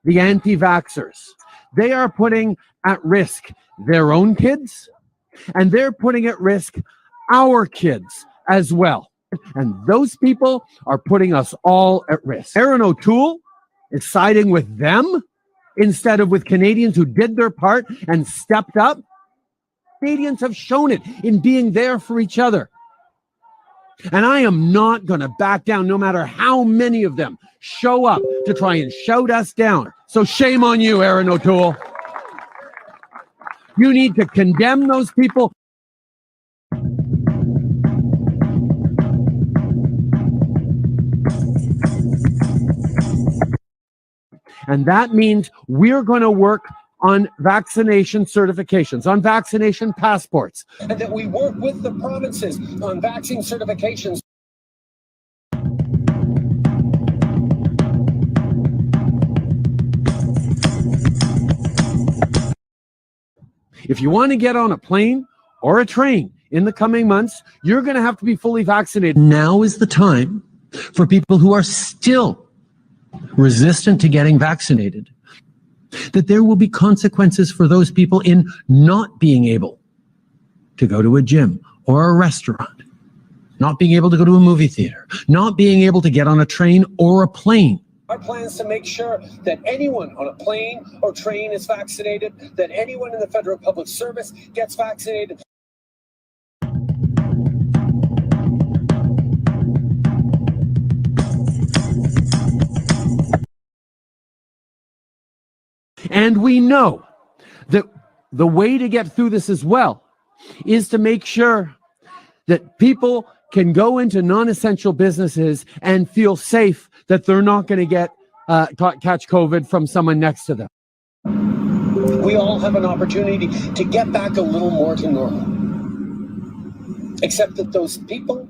the anti-vaxxers. They are putting at risk their own kids, and they're putting at risk our kids as well. And those people are putting us all at risk. Erin O'Toole is siding with them instead of with Canadians who did their part and stepped up. Canadians have shown it in being there for each other. And I am not going to back down no matter how many of them show up to try and shout us down. So shame on you, Erin O'Toole. You need to condemn those people. And that means we're going to work on vaccination certifications, on vaccination passports. And that we work with the provinces on vaccine certifications. If you want to get on a plane or a train in the coming months, you're going to have to be fully vaccinated. Now is the time for people who are still resistant to getting vaccinated, that there will be consequences for those people in not being able to go to a gym or a restaurant, not being able to go to a movie theater, not being able to get on a train or a plane. Our plan is to make sure that anyone on a plane or train is vaccinated, that anyone in the federal public service gets vaccinated. And we know that the way to get through this as well is to make sure that people can go into non-essential businesses and feel safe that they're not going to get catch COVID from someone next to them. We all have an opportunity to get back a little more to normal. Except that those people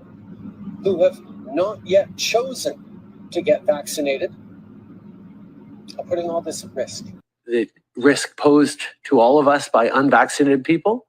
who have not yet chosen to get vaccinated are putting all this at risk. The risk posed to all of us by unvaccinated people.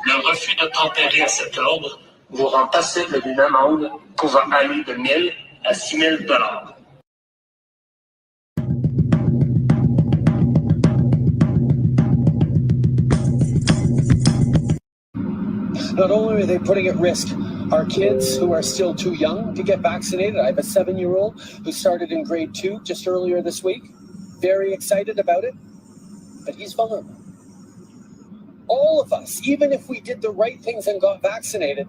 Le refus de tempérer à cet ordre vous rend passible d'une amende pouvant aller de 1 000 à 6 000 $. Not only are they putting at risk our kids who are still too young to get vaccinated. I have a 7-year-old who started in grade 2 just earlier this week. Very excited about it, but he's vulnerable. All of us, even if we did the right things and got vaccinated,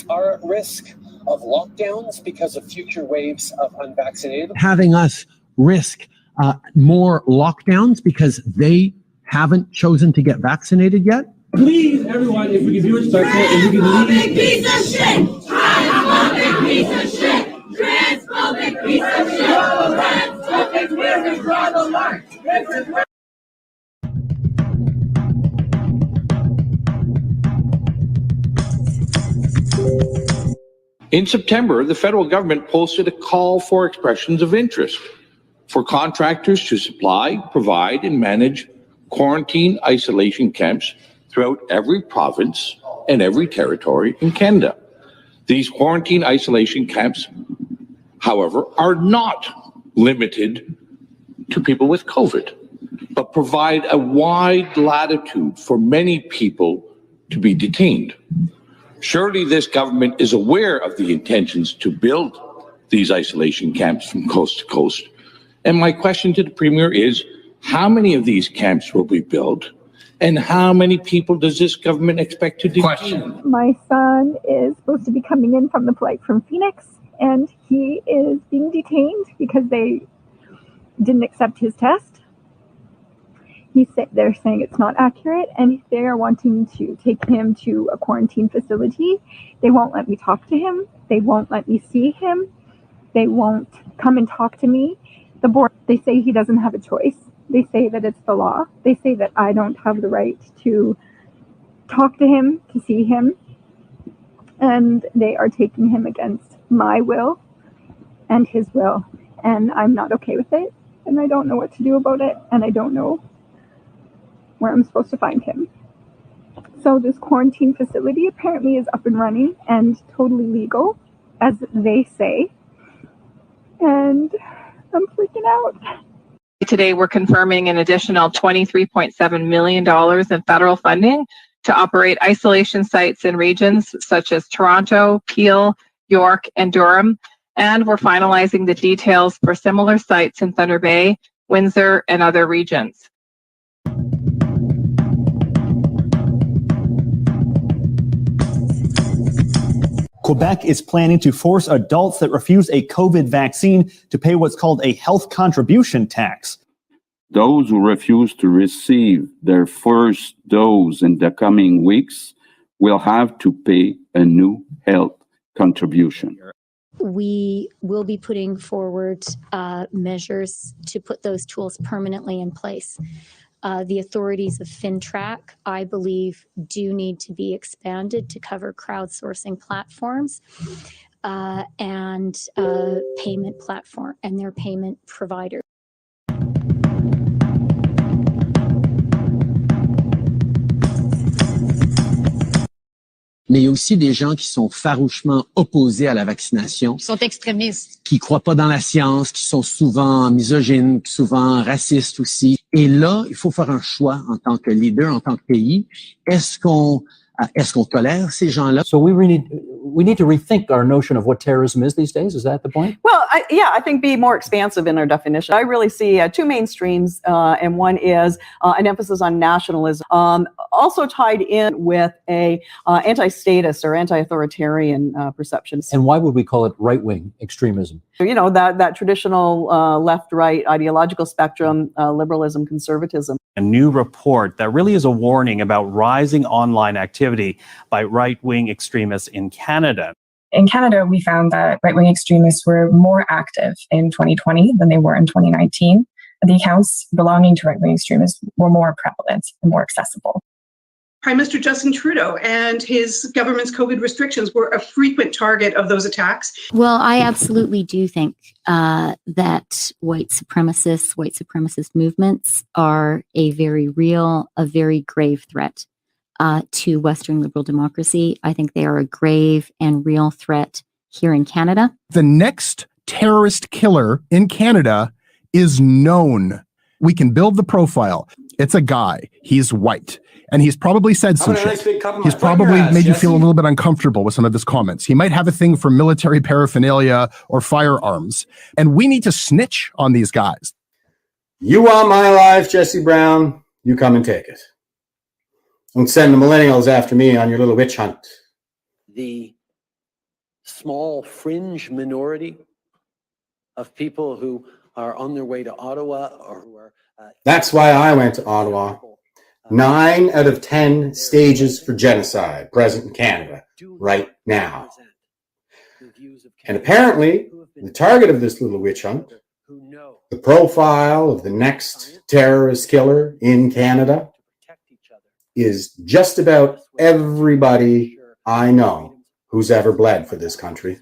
are at risk of lockdowns because of future waves of unvaccinated. Having us risk more lockdowns because they haven't chosen to get vaccinated yet. Please, everyone, if we can be respectful and we can leave. Piece of shit! Transphobic piece of shit! Transphobic piece of shit! Transphobic, where we draw the line. In September, the federal government posted a call for expressions of interest for contractors to supply, provide, and manage quarantine isolation camps throughout every province and every territory in Canada. These quarantine isolation camps, however, are not limited to people with COVID, but provide a wide latitude for many people to be detained. Surely this government is aware of the intentions to build these isolation camps from coast to coast. And my question to the Premier is, how many of these camps will be built? And how many people does this government expect to detain? My son is supposed to be coming in from the flight from Phoenix, and he is being detained because they didn't accept his test. They're saying it's not accurate, and they are wanting to take him to a quarantine facility. They won't let me talk to him. They won't let me see him. They won't come and talk to me. The board, they say he doesn't have a choice. They say that it's the law. They say that I don't have the right to talk to him, to see him. and they are taking him against my will and his will, and I'm not okay with it, and I don't know what to do about it, and I don't know where I'm supposed to find him. So this quarantine facility apparently is up and running and totally legal, as they say, and I'm freaking out. Today, we're confirming an additional $23.7 million in federal funding to operate isolation sites in regions such as Toronto, Peel, York, and Durham. And we're finalizing the details for similar sites in Thunder Bay, Windsor, and other regions. Quebec is planning to force adults that refuse a COVID vaccine to pay what's called a health contribution tax. Those who refuse to receive their first dose in the coming weeks will have to pay a new health contribution. We will be putting forward measures to put those tools permanently in place. The authorities of FinTrack, I believe, do need to be expanded to cover crowdsourcing platforms and payment platform and their payment providers. Mais il y a aussi des gens qui sont farouchement opposés à la vaccination. Qui sont extrémistes. Qui croient pas dans la science, qui sont souvent misogynes, souvent racistes aussi. Et là, il faut faire un choix en tant que leader, en tant que pays. Est-ce qu'on tolère ces gens-là? So we need to rethink our notion of what terrorism is these days. Is that the point? Well, I think be more expansive in our definition. I really see two main streams, and one is an emphasis on nationalism, also tied in with a anti-statist or anti-authoritarian perceptions. And why would we call it right-wing extremism? You know, that traditional left-right ideological spectrum, liberalism, conservatism. A new report that really is a warning about rising online activity by right-wing extremists in Canada. In Canada, we found that right-wing extremists were more active in 2020 than they were in 2019. The accounts belonging to right-wing extremists were more prevalent and more accessible. Prime Minister Justin Trudeau and his government's COVID restrictions were a frequent target of those attacks. Well, I absolutely do think that white supremacist movements are a very real, a very grave threat to Western liberal democracy. I think they are a grave and real threat here in Canada. The next terrorist killer in Canada is known. We can build the profile. It's a guy. He's white. And he's probably said some shit. He's probably made you feel a little bit uncomfortable with some of his comments. He might have a thing for military paraphernalia or firearms. And we need to snitch on these guys. You want my life, Jesse Brown? You come and take it. Don't send the millennials after me on your little witch hunt. The small fringe minority of people who are on their way to Ottawa or who are... That's why I went to Ottawa. 9 out of 10 stages for genocide present in Canada right now. And apparently, the target of this little witch hunt, the profile of the next terrorist killer in Canada, is just about everybody I know who's ever bled for this country.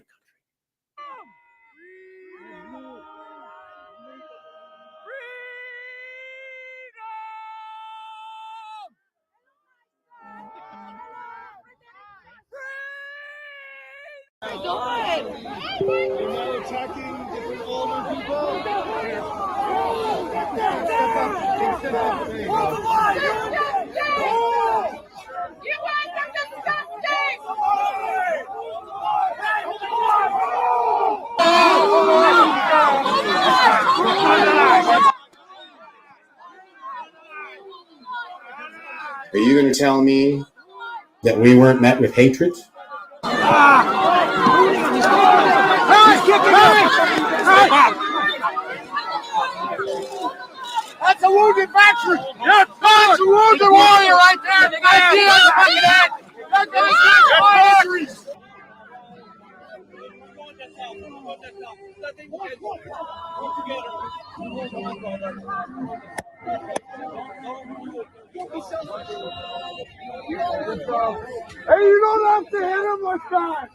Are you going to tell me that we weren't met with hatred? That's a wounded veteran! That's a wounded warrior right there! That's Hey, you don't have to hit him like that.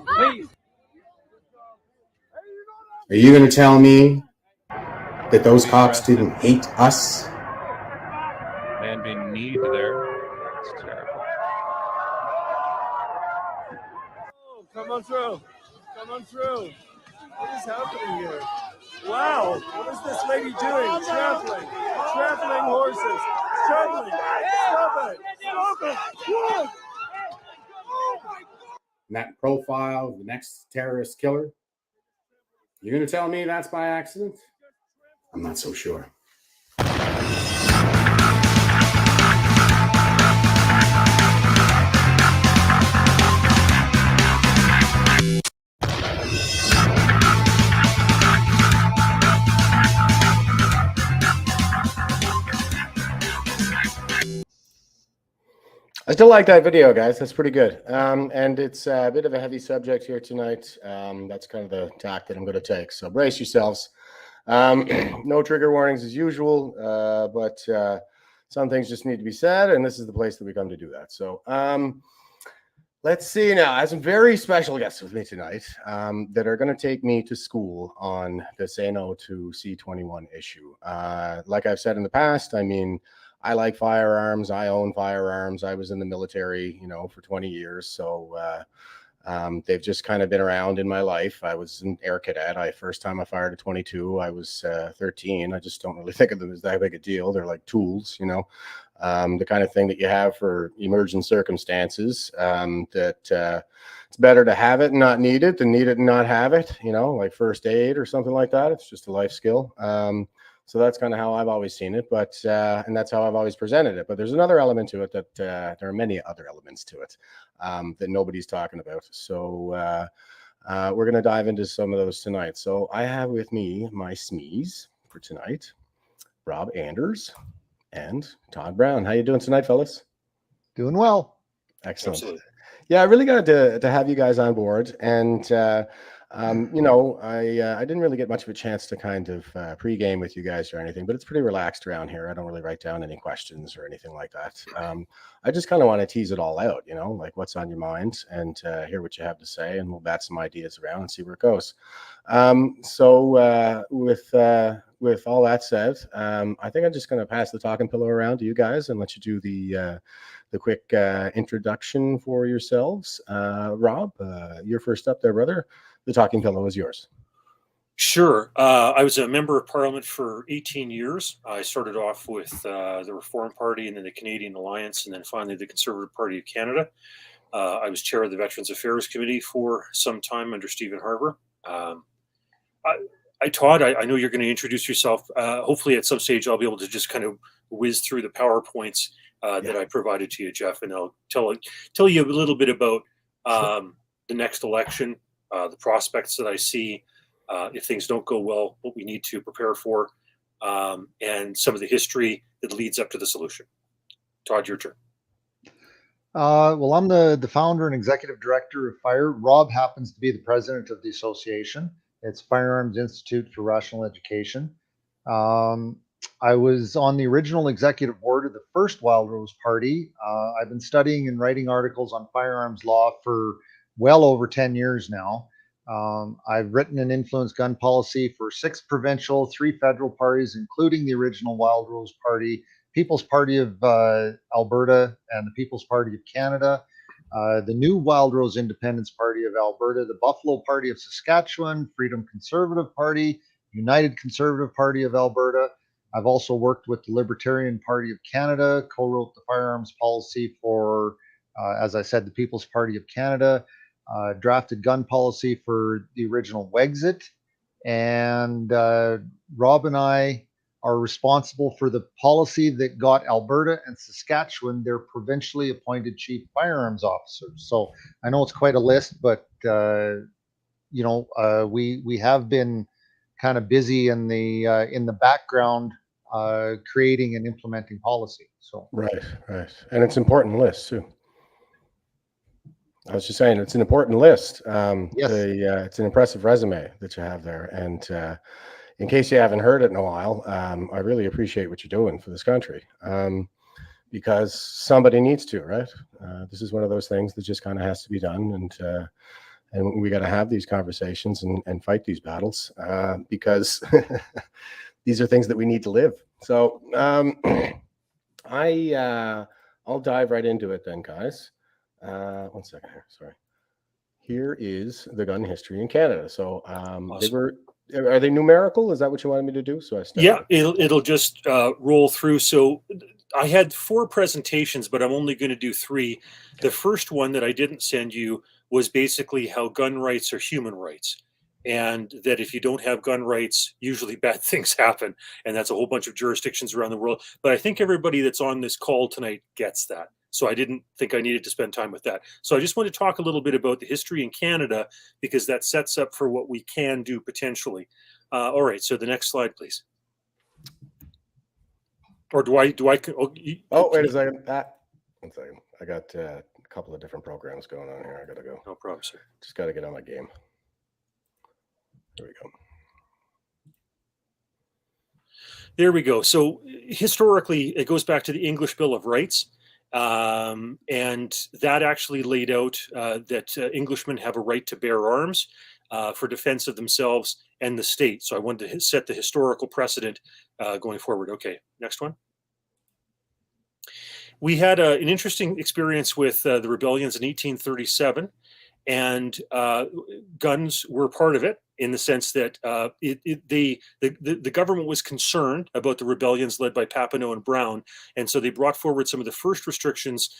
Please. Are you going to tell me that those cops didn't hate us? Man being kneed there. It's terrible. Oh, come on through. Come on through. What is happening here? Wow. What is this lady doing? Trampling. Trampling horses. Trampling. Stop it. Stop it. Stop it. And that profile of the next terrorist killer? You're going to tell me that's by accident? I'm not so sure. I still like that video, guys. That's pretty good. And it's a bit of a heavy subject here tonight. That's kind of the tack that I'm going to take. So brace yourselves. No trigger warnings as usual, but some things just need to be said, and this is the place that we come to do that. So let's see now. I have some very special guests with me tonight that are going to take me to school on the Say No to C21 issue. Like I've said in the past, I mean, I like firearms. I own firearms. I was in the military, for 20 years. So they've just kind of been around in my life. I was an air cadet. First time I fired a 22, I was 13. I just don't really think of them as that big a deal. They're like tools, the kind of thing that you have for emergent circumstances, that it's better to have it and not need it than need it and not have it, like first aid or something like that. It's just a life skill. So that's kind of how I've always seen it, but and that's how I've always presented it. But there's another element to it that there are many other elements to it that nobody's talking about. So we're going to dive into some of those tonight. So I have with me my SMEs for tonight, Rob Anders and Todd Brown. How you doing tonight, fellas? Doing well. Excellent. Absolutely. Yeah, I really got to have you guys on board, and I didn't really get much of a chance to kind of pregame with you guys or anything, but it's pretty relaxed around here. I don't really write down any questions or anything like that. I just kind of want to tease it all out, like what's on your mind, and hear what you have to say, and we'll bat some ideas around and see where it goes. So with all that said, I think I'm just going to pass the talking pillow around to you guys and let you do the quick introduction for yourselves. Rob, you're first up there, brother. The talking pillow is yours. Sure. I was a member of Parliament for 18 years. I started off with the Reform Party and then the Canadian Alliance and then finally the Conservative Party of Canada. I was chair of the Veterans Affairs Committee for some time under Stephen Harper. Todd, I know you're going to introduce yourself. Hopefully at some stage I'll be able to just kind of whiz through the PowerPoints that I provided to you, Jeff, and I'll tell you a little bit about the next election, the prospects that I see, if things don't go well, what we need to prepare for, and some of the history that leads up to the solution. Todd, your turn. Well, I'm the founder and executive director of FIRE. Rob happens to be the president of the association. It's Firearms Institute for Rational Education. I was on the original executive board of the first Wild Rose Party. I've been studying and writing articles on firearms law for well over 10 years now. I've written and influenced gun policy for 6 provincial, 3 federal parties, including the original Wild Rose Party, People's Party of Alberta, and the People's Party of Canada, the new Wild Rose Independence Party of Alberta, the Buffalo Party of Saskatchewan, Freedom Conservative Party, United Conservative Party of Alberta. I've also worked with the Libertarian Party of Canada, co-wrote the firearms policy for, as I said, the People's Party of Canada, drafted gun policy for the original Wexit, and Rob and I are responsible for the policy that got Alberta and Saskatchewan their provincially appointed chief firearms officers. So I know it's quite a list, but we have been kind of busy in the background creating and implementing policy. So right, and it's an important list too. I was just saying it's an important list. Yes. It's an impressive resume that you have there, and in case you haven't heard it in a while, I really appreciate what you're doing for this country, because somebody needs to, right? This is one of those things that just kind of has to be done, and we got to have these conversations and fight these battles, because these are things that we need to live. So I'll dive right into it then, guys. 1 second here, sorry. Here is the gun history in Canada. So Awesome. Are they numerical? Is that what you wanted me to do? So it'll just roll through. So I had 4 presentations, but I'm only going to do 3. The first one that I didn't send you was basically how gun rights are human rights, and that if you don't have gun rights, usually bad things happen, and that's a whole bunch of jurisdictions around the world. But I think everybody that's on this call tonight gets that. So I didn't think I needed to spend time with that. So I just want to talk a little bit about the history in Canada, because that sets up for what we can do potentially. All right, so the next slide, please. Or do I? Oh, wait a second. 1 second. I got a couple of different programs going on here. I gotta go. No problem, sir. Just gotta get on my game. There we go. There we go. So historically, it goes back to the English Bill of Rights. And that actually laid out that Englishmen have a right to bear arms for defense of themselves and the state. So I wanted to set the historical precedent going forward. Okay, next one. We had an interesting experience with the rebellions in 1837, and guns were part of it, in the sense that the government was concerned about the rebellions led by Papineau and Brown, and so they brought forward some of the first restrictions,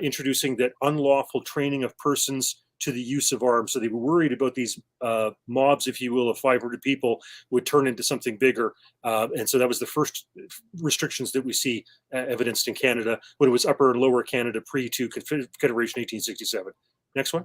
introducing that unlawful training of persons to the use of arms. So they were worried about these mobs, if you will, of 500 people would turn into something bigger, and so that was the first restrictions that we see evidenced in Canada when it was Upper and Lower Canada pre to Confederation 1867. Next one.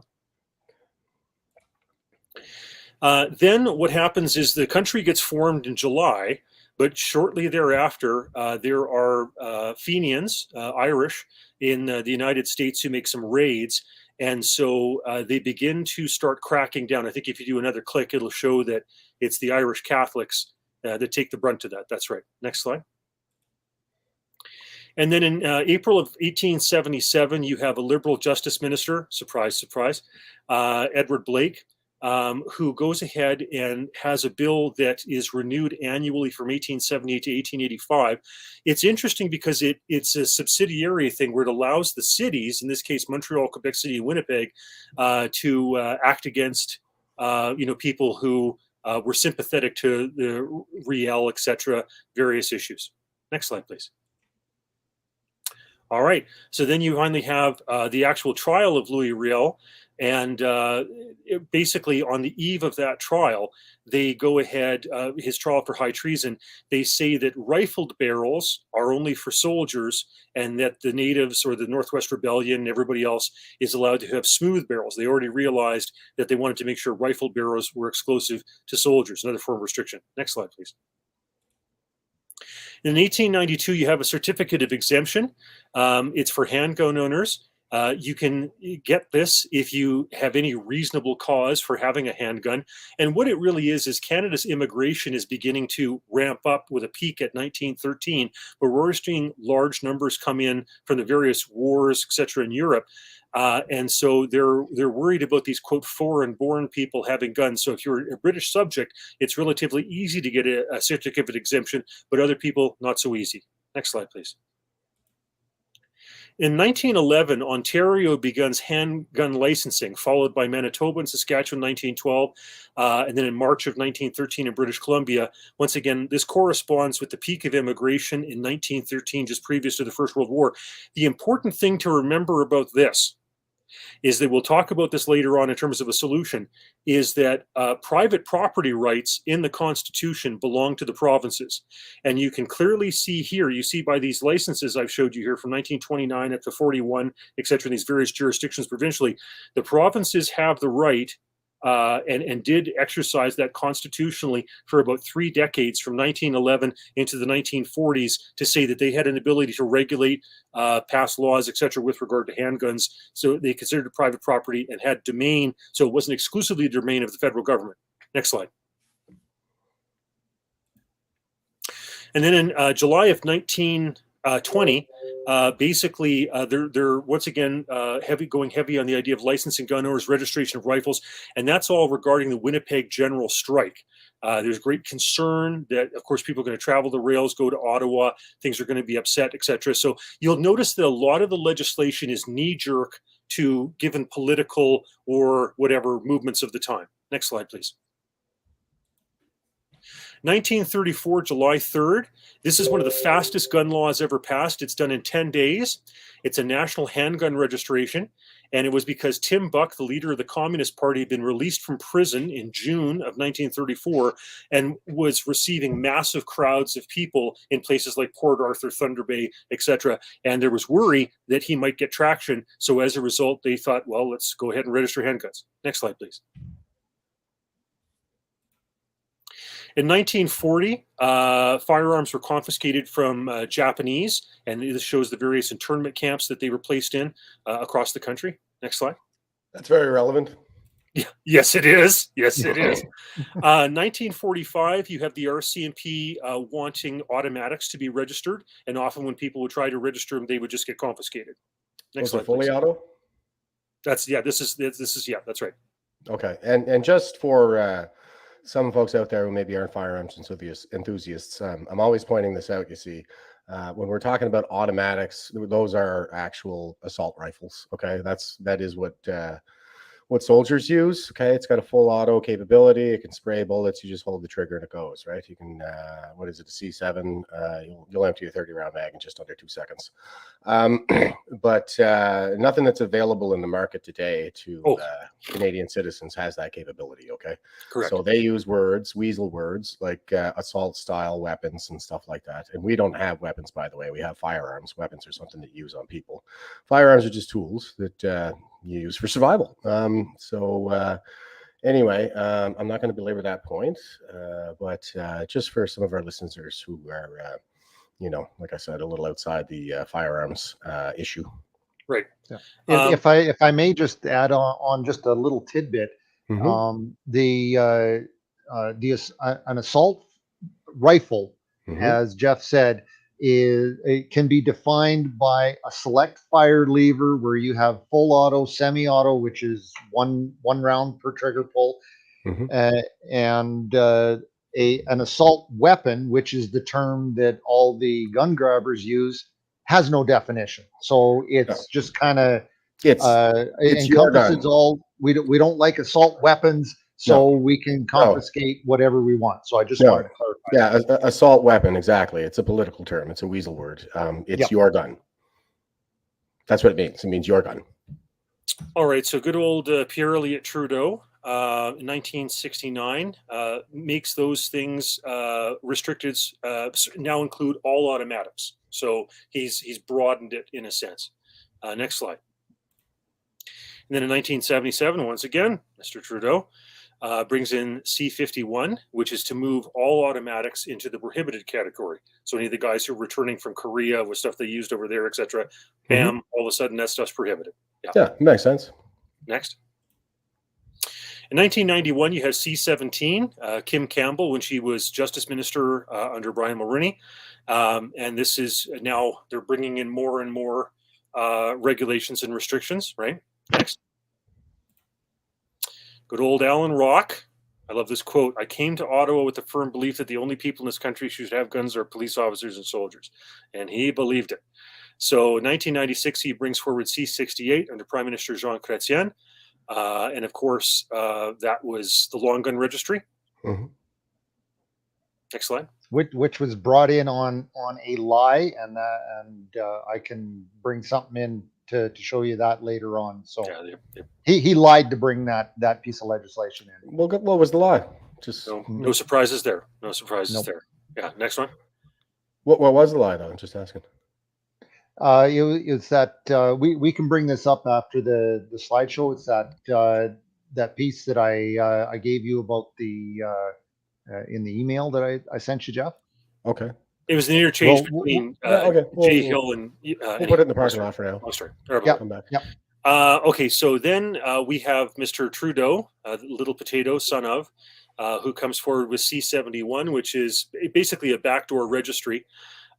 Then what happens is the country gets formed in July, but shortly thereafter, there are Fenians, Irish, in the United States who make some raids. And so they begin to start cracking down. I think if you do another click, it'll show that it's the Irish Catholics that take the brunt of that. That's right. Next slide. And then in April of 1877, you have a Liberal Justice Minister, surprise, surprise, Edward Blake, who goes ahead and has a bill that is renewed annually from 1878 to 1885. It's interesting because it's a subsidiary thing where it allows the cities, in this case Montreal, Quebec City, and Winnipeg, to act against people who were sympathetic to the Riel, etc., various issues. Next slide, please. All right, so then you finally have the actual trial of Louis Riel. And basically on the eve of that trial, they go ahead, his trial for high treason, they say that rifled barrels are only for soldiers, and that the natives or the Northwest Rebellion and everybody else is allowed to have smooth barrels. They already realized that they wanted to make sure rifled barrels were exclusive to soldiers, another form of restriction. Next slide, please. In 1892, you have a certificate of exemption. It's for handgun owners. You can get this if you have any reasonable cause for having a handgun. And what it really is Canada's immigration is beginning to ramp up with a peak at 1913, where we're seeing large numbers come in from the various wars, etc., in Europe. And so they're worried about these, quote, foreign-born people having guns. So if you're a British subject, it's relatively easy to get a certificate of exemption, but other people, not so easy. Next slide, please. In 1911, Ontario begins handgun licensing, followed by Manitoba and Saskatchewan in 1912, and then in March of 1913 in British Columbia. Once again, this corresponds with the peak of immigration in 1913, just previous to the First World War. The important thing to remember about this is that we'll talk about this later on in terms of a solution, is that private property rights in the Constitution belong to the provinces. And you can clearly see here, you see by these licenses I've showed you here from 1929 up to 41, et cetera, in these various jurisdictions provincially, the provinces have the right and did exercise that constitutionally for about 3 decades, from 1911 into the 1940s, to say that they had an ability to regulate, pass laws, etc., with regard to handguns. So they considered it private property and had domain, so it wasn't exclusively the domain of the federal government. Next slide. And then in July of 1920, basically they're once again going heavy on the idea of licensing gun owners, registration of rifles, and that's all regarding the Winnipeg general strike. There's great concern that, of course, people are going to travel the rails, go to Ottawa, things are going to be upset, etc. So you'll notice that a lot of the legislation is knee-jerk to given political or whatever movements of the time. Next slide, please. 1934, July 3rd. This is one of the fastest gun laws ever passed. It's done in 10 days. It's a national handgun registration. And it was because Tim Buck, the leader of the Communist Party, had been released from prison in June of 1934 and was receiving massive crowds of people in places like Port Arthur, Thunder Bay, etc. And there was worry that he might get traction. So as a result, they thought, well, let's go ahead and register handguns. Next slide, please. In 1940, firearms were confiscated from Japanese, and this shows the various internment camps that they were placed in across the country. Next slide. That's very relevant. Yeah, yes, it is. Yes, it is. 1945, you have the RCMP wanting automatics to be registered, and often when people would try to register them, they would just get confiscated. Next slide, fully please. auto? That's This is yeah. That's right. Okay, and just for some folks out there who maybe aren't firearms enthusiasts, I'm always pointing this out. You see, when we're talking about automatics, those are actual assault rifles. Okay, that is what soldiers use. Okay, it's got a full auto capability. It can spray bullets. You just hold the trigger and it goes, right? You can what is it, a C7? You'll empty a 30-round mag in just under 2 seconds. But nothing that's available in the market today to Canadian citizens has that capability. Okay, correct. So they use weasel words like assault style weapons and stuff like that. And we don't have weapons, by the way. We have firearms. Weapons are something that you use on people. Firearms are just tools that you use for survival. Anyway, I'm not going to belabor that point, but just for some of our listeners who are, like I said, a little outside the firearms issue. Right. Yeah. If I may just add on just a little tidbit, an assault rifle, as Jeff said, it can be defined by a select fire lever where you have full auto, semi-auto, which is one round per trigger pull, and an assault weapon, which is the term that all the gun grabbers use, has no definition. So it's just kind of it encompasses all. We don't like assault weapons, so we can confiscate whatever we want. So I just wanted to clarify. Yeah, assault weapon, exactly. It's a political term. It's a weasel word. It's your gun. That's what it means. It means your gun. All right. So good old Pierre Elliott Trudeau, in 1969, makes those things restricted. Now include all automatics. So he's broadened it in a sense. Next slide. And then in 1977, once again, Mr. Trudeau brings in C-51, which is to move all automatics into the prohibited category. So any of the guys who are returning from Korea with stuff they used over there, etc., bam, all of a sudden that stuff's prohibited. Yeah, makes sense. Next. In 1991, you have C-17, Kim Campbell, when she was Justice Minister under Brian Mulroney. And this is now, they're bringing in more and more regulations and restrictions, right? Next. Good old Alan Rock. I love this quote. I came to Ottawa with the firm belief that the only people in this country who should have guns are police officers and soldiers. And he believed it. So in 1996, he brings forward C-68 under Prime Minister Jean Chrétien. And of course, that was the long gun registry. Next slide. Which was brought in on a lie, and I can bring something in to show you that later on. So he lied to bring that piece of legislation in. Well, what was the lie? Just no surprises there. No surprises there. Yeah. Next one. What was the lie though? I'm just asking. It's that we can bring this up after the slideshow. It's that piece that I gave you about the in the email that I sent you, Jeff. Okay. It was an interchange between Jay Hill and we'll put it in the parking lot for now. Oh, sorry. Come back. Okay, so then we have Mr. Trudeau, Little Potato, son of, who comes forward with C71, which is basically a backdoor registry.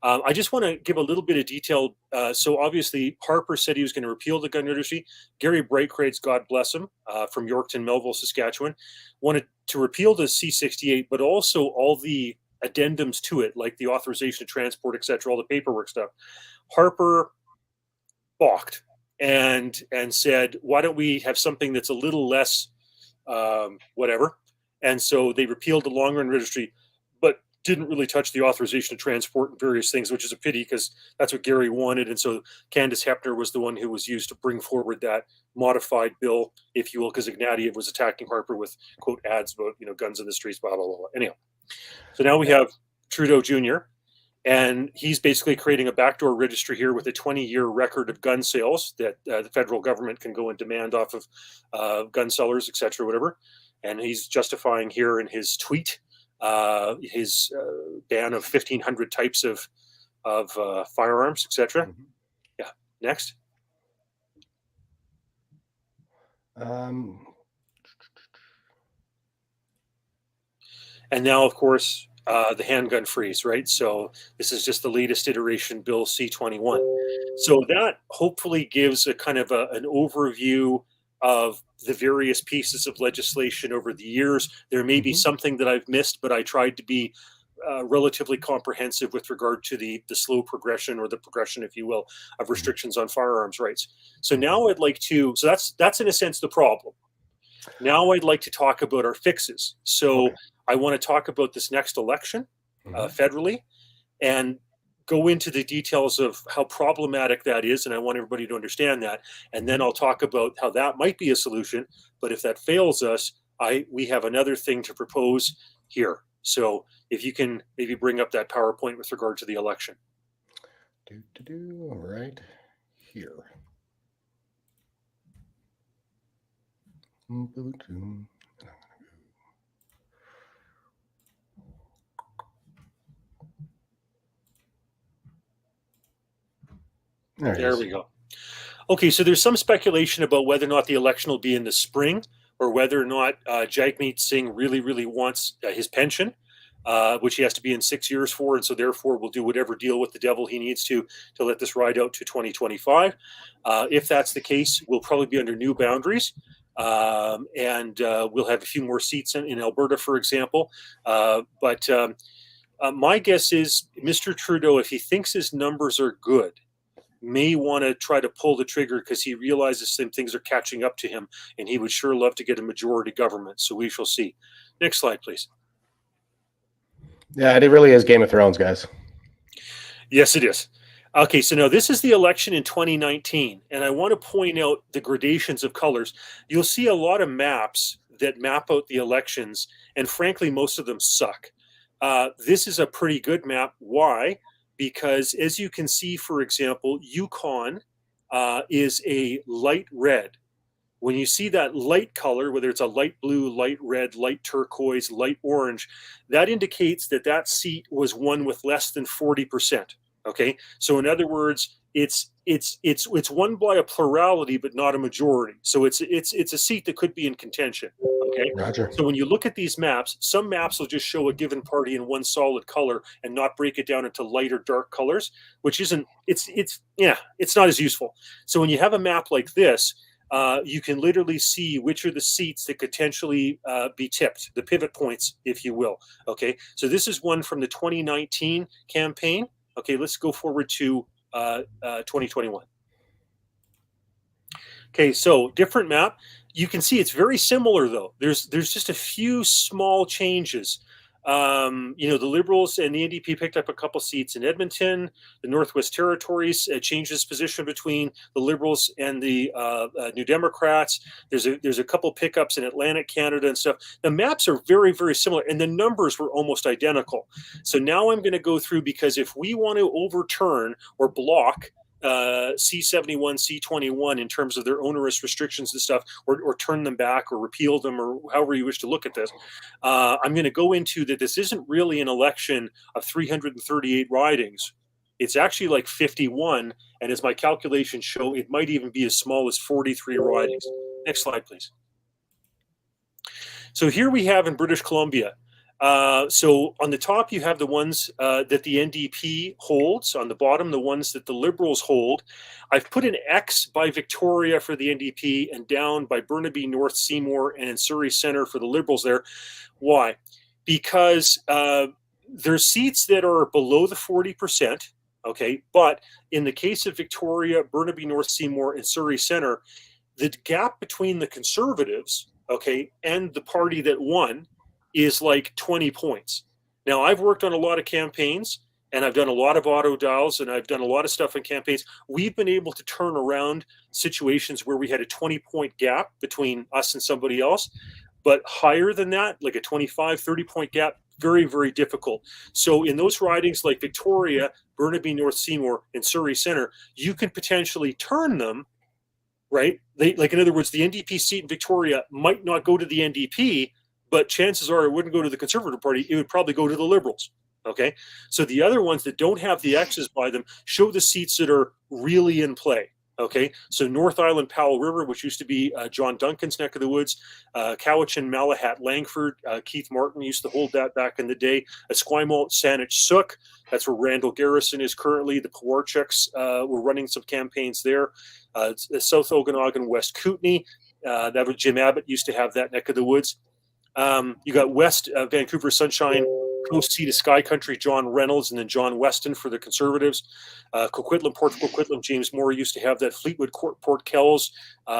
I just want to give a little bit of detail. So obviously, Harper said he was going to repeal the gun registry. Gary Breitkreitz, God bless him, from Yorkton, Melville, Saskatchewan, wanted to repeal the C68, but also all the addendums to it, like the authorization to transport, etc., all the paperwork stuff. Harper balked and said, why don't we have something that's a little less whatever? And so they repealed the long run registry, but didn't really touch the authorization to transport and various things, which is a pity because that's what Gary wanted. And so Candace Hepner was the one who was used to bring forward that modified bill, if you will, because Ignatieff was attacking Harper with, quote, ads about, guns in the streets, blah, blah, blah. Anyhow, so now we have Trudeau Jr., and he's basically creating a backdoor registry here with a 20-year record of gun sales that the federal government can go and demand off of gun sellers, et cetera, whatever. And he's justifying here in his tweet his ban of 1,500 types of firearms, etc. Yeah. Next. And now, of course, the handgun freeze, right? So this is just the latest iteration, Bill C-21. So that hopefully gives a kind of an overview of the various pieces of legislation over the years. There may be something that I've missed, but I tried to be relatively comprehensive with regard to the slow progression, or the progression, if you will, of restrictions on firearms rights. So now I'd like to, so that's in a sense the problem. Now I'd like to talk about our fixes. So I want to talk about this next election federally, and go into the details of how problematic that is, and I want everybody to understand that. And then I'll talk about how that might be a solution. But if that fails us, we have another thing to propose here. So if you can maybe bring up that PowerPoint with regard to the election. All right, here. There we go. Okay, so there's some speculation about whether or not the election will be in the spring, or whether or not Jagmeet Singh really wants his pension, which he has to be in 6 years for, and so therefore will do whatever deal with the devil he needs to let this ride out to 2025. If that's the case, we'll probably be under new boundaries, and we'll have a few more seats in Alberta, for example. But my guess is Mr. Trudeau, if he thinks his numbers are good, may want to try to pull the trigger because he realizes some things are catching up to him, and he would sure love to get a majority government. So we shall see. Next slide, please. Yeah, it really is Game of Thrones, guys. Yes, it is. Okay, so now this is the election in 2019, and I want to point out the gradations of colors. You'll see a lot of maps that map out the elections, and frankly, most of them suck. This is a pretty good map. Why? Because as you can see, for example, Yukon is a light red. When you see that light color, whether it's a light blue, light red, light turquoise, light orange, that indicates that that seat was won with less than 40%. Okay, so in other words, it's won by a plurality, but not a majority. So it's a seat that could be in contention. Okay, Roger. So when you look at these maps, some maps will just show a given party in one solid color and not break it down into light or dark colors, which isn't. It's not as useful. So when you have a map like this, you can literally see which are the seats that could potentially be tipped, the pivot points, if you will. Okay, so this is one from the 2019 campaign. Okay, let's go forward to 2021. Okay, so different map. You can see it's very similar, though. There's just a few small changes. The Liberals and the NDP picked up a couple seats in Edmonton. The Northwest Territories changed its position between the Liberals and the New Democrats. There's a couple pickups in Atlantic Canada and stuff. The maps are very, very similar, and the numbers were almost identical. So now I'm going to go through, because if we want to overturn or block C71, C21 in terms of their onerous restrictions and stuff, or turn them back or repeal them, or however you wish to look at this, I'm going to go into that this isn't really an election of 338 ridings. It's actually like 51, and as my calculations show, it might even be as small as 43 ridings. Next slide, please. So here we have in British Columbia. So on the top, you have the ones that the NDP holds. On the bottom, the ones that the Liberals hold. I've put an X by Victoria for the NDP and down by Burnaby, North Seymour, and in Surrey Centre for the Liberals there. Why? Because there's seats that are below the 40%, okay? But in the case of Victoria, Burnaby, North Seymour, and Surrey Centre, the gap between the Conservatives, okay, and the party that won is like 20 points. Now, I've worked on a lot of campaigns, and I've done a lot of auto dials, and I've done a lot of stuff in campaigns. We've been able to turn around situations where we had a 20-point gap between us and somebody else, but higher than that, like a 25, 30-point gap, very, very difficult. So in those ridings like Victoria, Burnaby, North Seymour, and Surrey Centre, you can potentially turn them, right? Like, in other words, the NDP seat in Victoria might not go to the NDP, but chances are it wouldn't go to the Conservative Party. It would probably go to the Liberals. Okay. So the other ones that don't have the X's by them show the seats that are really in play. Okay. So North Island, Powell River, which used to be John Duncan's neck of the woods, Cowichan, Malahat, Langford, Keith Martin used to hold that back in the day. Esquimalt, Saanich, Sook. That's where Randall Garrison is currently. The Pewarchuks were running some campaigns there. South Okanagan, West Kootenay. That was Jim Abbott used to have that neck of the woods. You got West Vancouver Sunshine, Coast Sea to Sky Country, John Reynolds, and then John Weston for the Conservatives. Coquitlam, Port Coquitlam, James Moore used to have that. Fleetwood, Port Kells,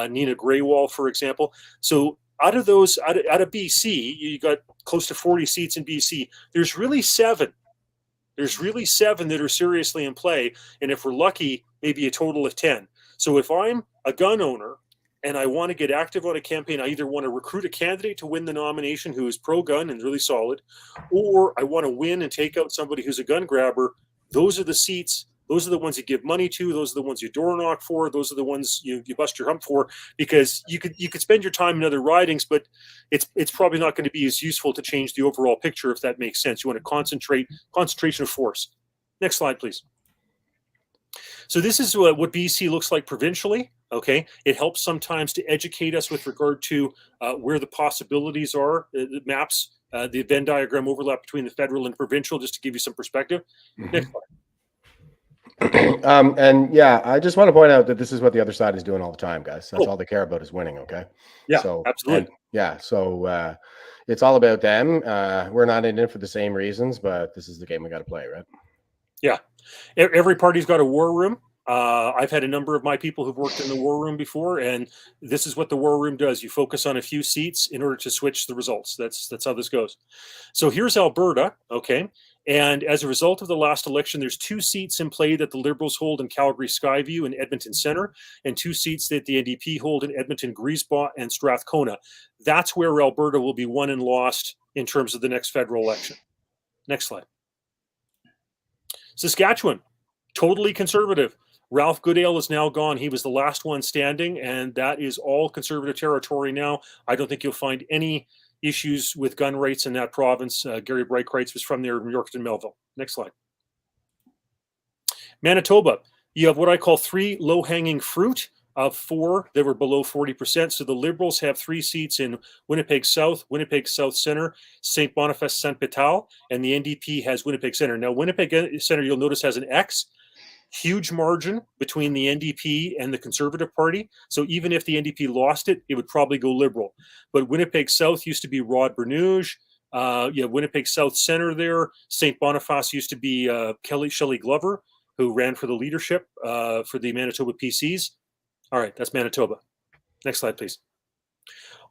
Nina Greywall, for example. So out of those, out of BC, you got close to 40 seats in BC. There's really 7. There's really 7 that are seriously in play. And if we're lucky, maybe a total of 10. So if I'm a gun owner, and I want to get active on a campaign, I either want to recruit a candidate to win the nomination who is pro-gun and really solid, or I want to win and take out somebody who's a gun grabber. Those are the seats. Those are the ones you give money to. Those are the ones you door knock for. Those are the ones you bust your hump for, because you could spend your time in other ridings, but it's probably not going to be as useful to change the overall picture, if that makes sense. You want to concentration of force. Next slide, please. So this is what BC looks like provincially. Okay, it helps sometimes to educate us with regard to where the possibilities are, the maps, the Venn diagram overlap between the federal and provincial, just to give you some perspective. Next slide. And yeah, I just want to point out that this is what the other side is doing all the time, guys. That's all they care about is winning. Okay. Yeah, so, absolutely. So it's all about them. We're not in it for the same reasons, but this is the game we got to play, right? Yeah. Every party's got a war room. I've had a number of my people who've worked in the war room before, and this is what the war room does. You focus on a few seats in order to switch the results. That's how this goes. So here's Alberta, okay? And as a result of the last election, there's 2 seats in play that the Liberals hold in Calgary Skyview and Edmonton Centre, and 2 seats that the NDP hold in Edmonton Griesbach and Strathcona. That's where Alberta will be won and lost in terms of the next federal election. Next slide. Saskatchewan, totally conservative. Ralph Goodale is now gone. He was the last one standing, and that is all Conservative territory now. I don't think you'll find any issues with gun rights in that province. Gary Breitkreitz was from there in Yorkton, Melville. Next slide. Manitoba, you have what I call 3 low-hanging fruit of 4 that were below 40%. So the Liberals have 3 seats in Winnipeg South Centre, St. Boniface, St. Vital, and the NDP has Winnipeg Centre. Now, Winnipeg Centre, you'll notice, has an X. Huge margin between the NDP and the Conservative Party. So even if the NDP lost it, it would probably go Liberal. But Winnipeg South used to be Rod Bernouge. You have Winnipeg South Centre there. St. Boniface used to be Shelley Glover, who ran for the leadership for the Manitoba PCs. All right, that's Manitoba. Next slide, please.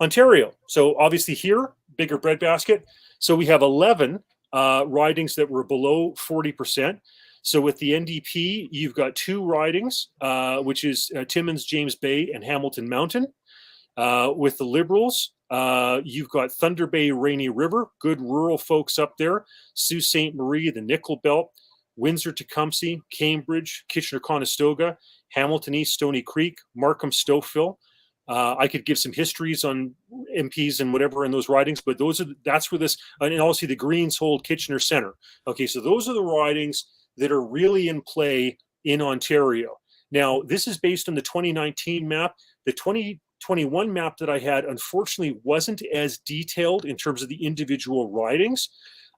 Ontario. So obviously here, bigger breadbasket. So we have 11 ridings that were below 40%. So with the NDP, you've got 2 ridings, which is Timmins, James Bay, and Hamilton Mountain. With the Liberals, you've got Thunder Bay, Rainy River, good rural folks up there. Sault Ste. Marie, the Nickel Belt, Windsor, Tecumseh, Cambridge, Kitchener-Conestoga, Hamilton East, Stony Creek, Markham, Stouffville. I could give some histories on MPs and whatever in those ridings, but that's where this, and also the Greens hold Kitchener Centre. Okay, so those are the ridings that are really in play in Ontario. Now, this is based on the 2019 map. The 21 map that I had, unfortunately, wasn't as detailed in terms of the individual ridings.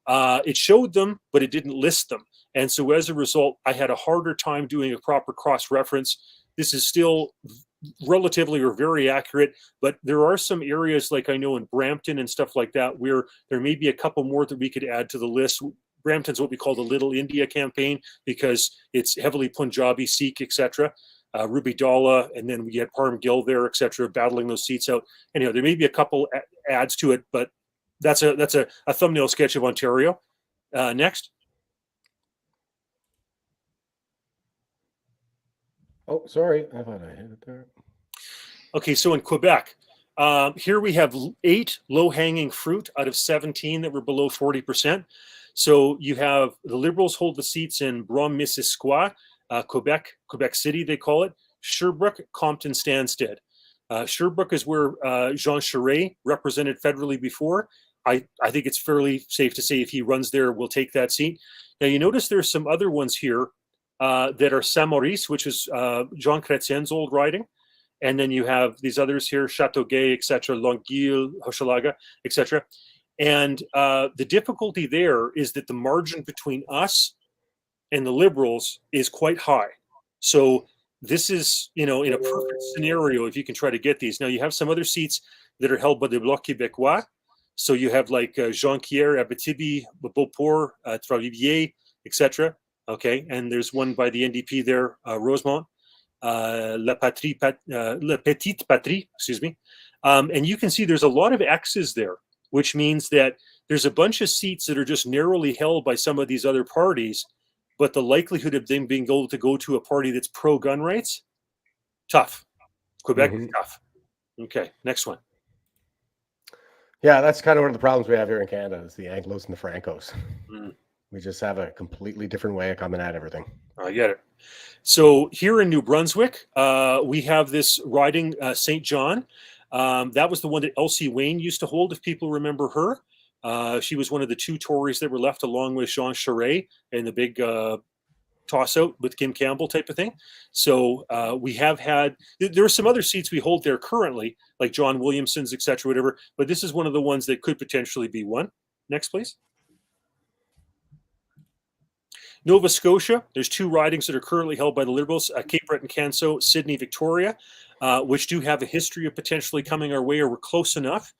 It showed them, but it didn't list them. And so as a result, I had a harder time doing a proper cross-reference. This is still relatively or very accurate, but there are some areas like I know in Brampton and stuff like that where there may be a couple more that we could add to the list. Brampton's what we call the Little India campaign because it's heavily Punjabi, Sikh, etc. Ruby Dalla, and then we get Parham Gill there, etc., battling those seats out. Anyhow, there may be a couple adds to it, but that's a thumbnail sketch of Ontario. Next. Oh, sorry. I thought I hit it there. Okay, so in Quebec, here we have 8 low-hanging fruit out of 17 that were below 40%. So you have the Liberals hold the seats in Brome-Missisquoi, Quebec City, they call it, Sherbrooke, Compton, Stansted. Sherbrooke is where Jean Charest represented federally before. I think it's fairly safe to say if he runs there, we'll take that seat. Now, you notice there's some other ones here that are Saint-Maurice, which is Jean Chrétien's old riding. And then you have these others here, Châteauguay, etc., Longueuil, Hochelaga, etc. And the difficulty there is that the margin between us and the Liberals is quite high. So this is, in a perfect scenario, if you can try to get these. Now, you have some other seats that are held by the Bloc Québécois. So you have like Jonquière, Abitibi, Beauport, Trois-Rivières, etc. Okay, and there's one by the NDP there, Rosemont, La Petite Patrie, excuse me. And you can see there's a lot of X's there, which means that there's a bunch of seats that are just narrowly held by some of these other parties, but the likelihood of them being able to go to a party that's pro-gun rights, tough. Quebec is tough. Okay, next one. Yeah, that's kind of one of the problems we have here in Canada is the Anglos and the Francos. Mm. We just have a completely different way of coming at everything. I get it. So here in New Brunswick, we have this riding St. John. That was the one that Elsie Wayne used to hold, if people remember her. She was one of the 2 Tories that were left along with Jean Charest in the big toss-out with Kim Campbell type of thing. So we have had, there are some other seats we hold there currently, like John Williamson's, et cetera, whatever, but this is one of the ones that could potentially be one. Next, please. Nova Scotia, there's 2 ridings that are currently held by the Liberals, Cape Breton-Canso, Sydney, Victoria, which do have a history of potentially coming our way, or we're close enough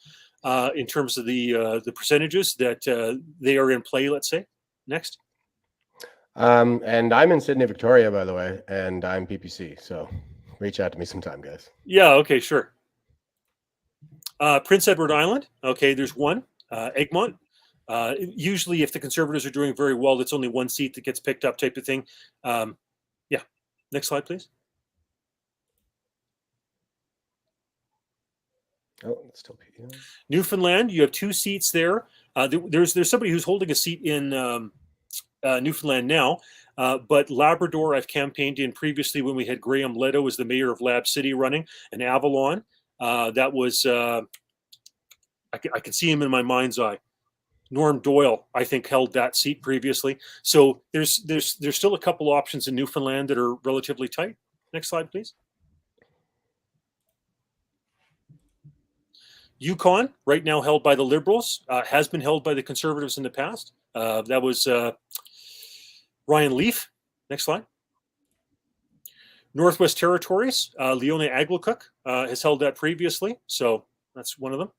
in terms of the percentages that they are in play, let's say. Next. And I'm in Sydney, Victoria, by the way, and I'm PPC, so reach out to me sometime, guys. Yeah, okay, sure. Prince Edward Island, okay, there's one, Egmont. Usually if the Conservatives are doing very well, it's only 1 seat that gets picked up type of thing. Yeah, next slide, please. Oh, it's still PPC. Newfoundland, you have 2 seats there. There's somebody who's holding a seat in Newfoundland now, but Labrador I've campaigned in previously when we had Graham Leto as the mayor of Lab City running, and Avalon. That was, I can see him in my mind's eye. Norm Doyle, I think, held that seat previously. So there's still a couple options in Newfoundland that are relatively tight. Next slide, please. Yukon, right now held by the Liberals, has been held by the Conservatives in the past. That was Ryan Leaf. Next slide. Northwest Territories, Leone Aglucook has held that previously. So that's one of them.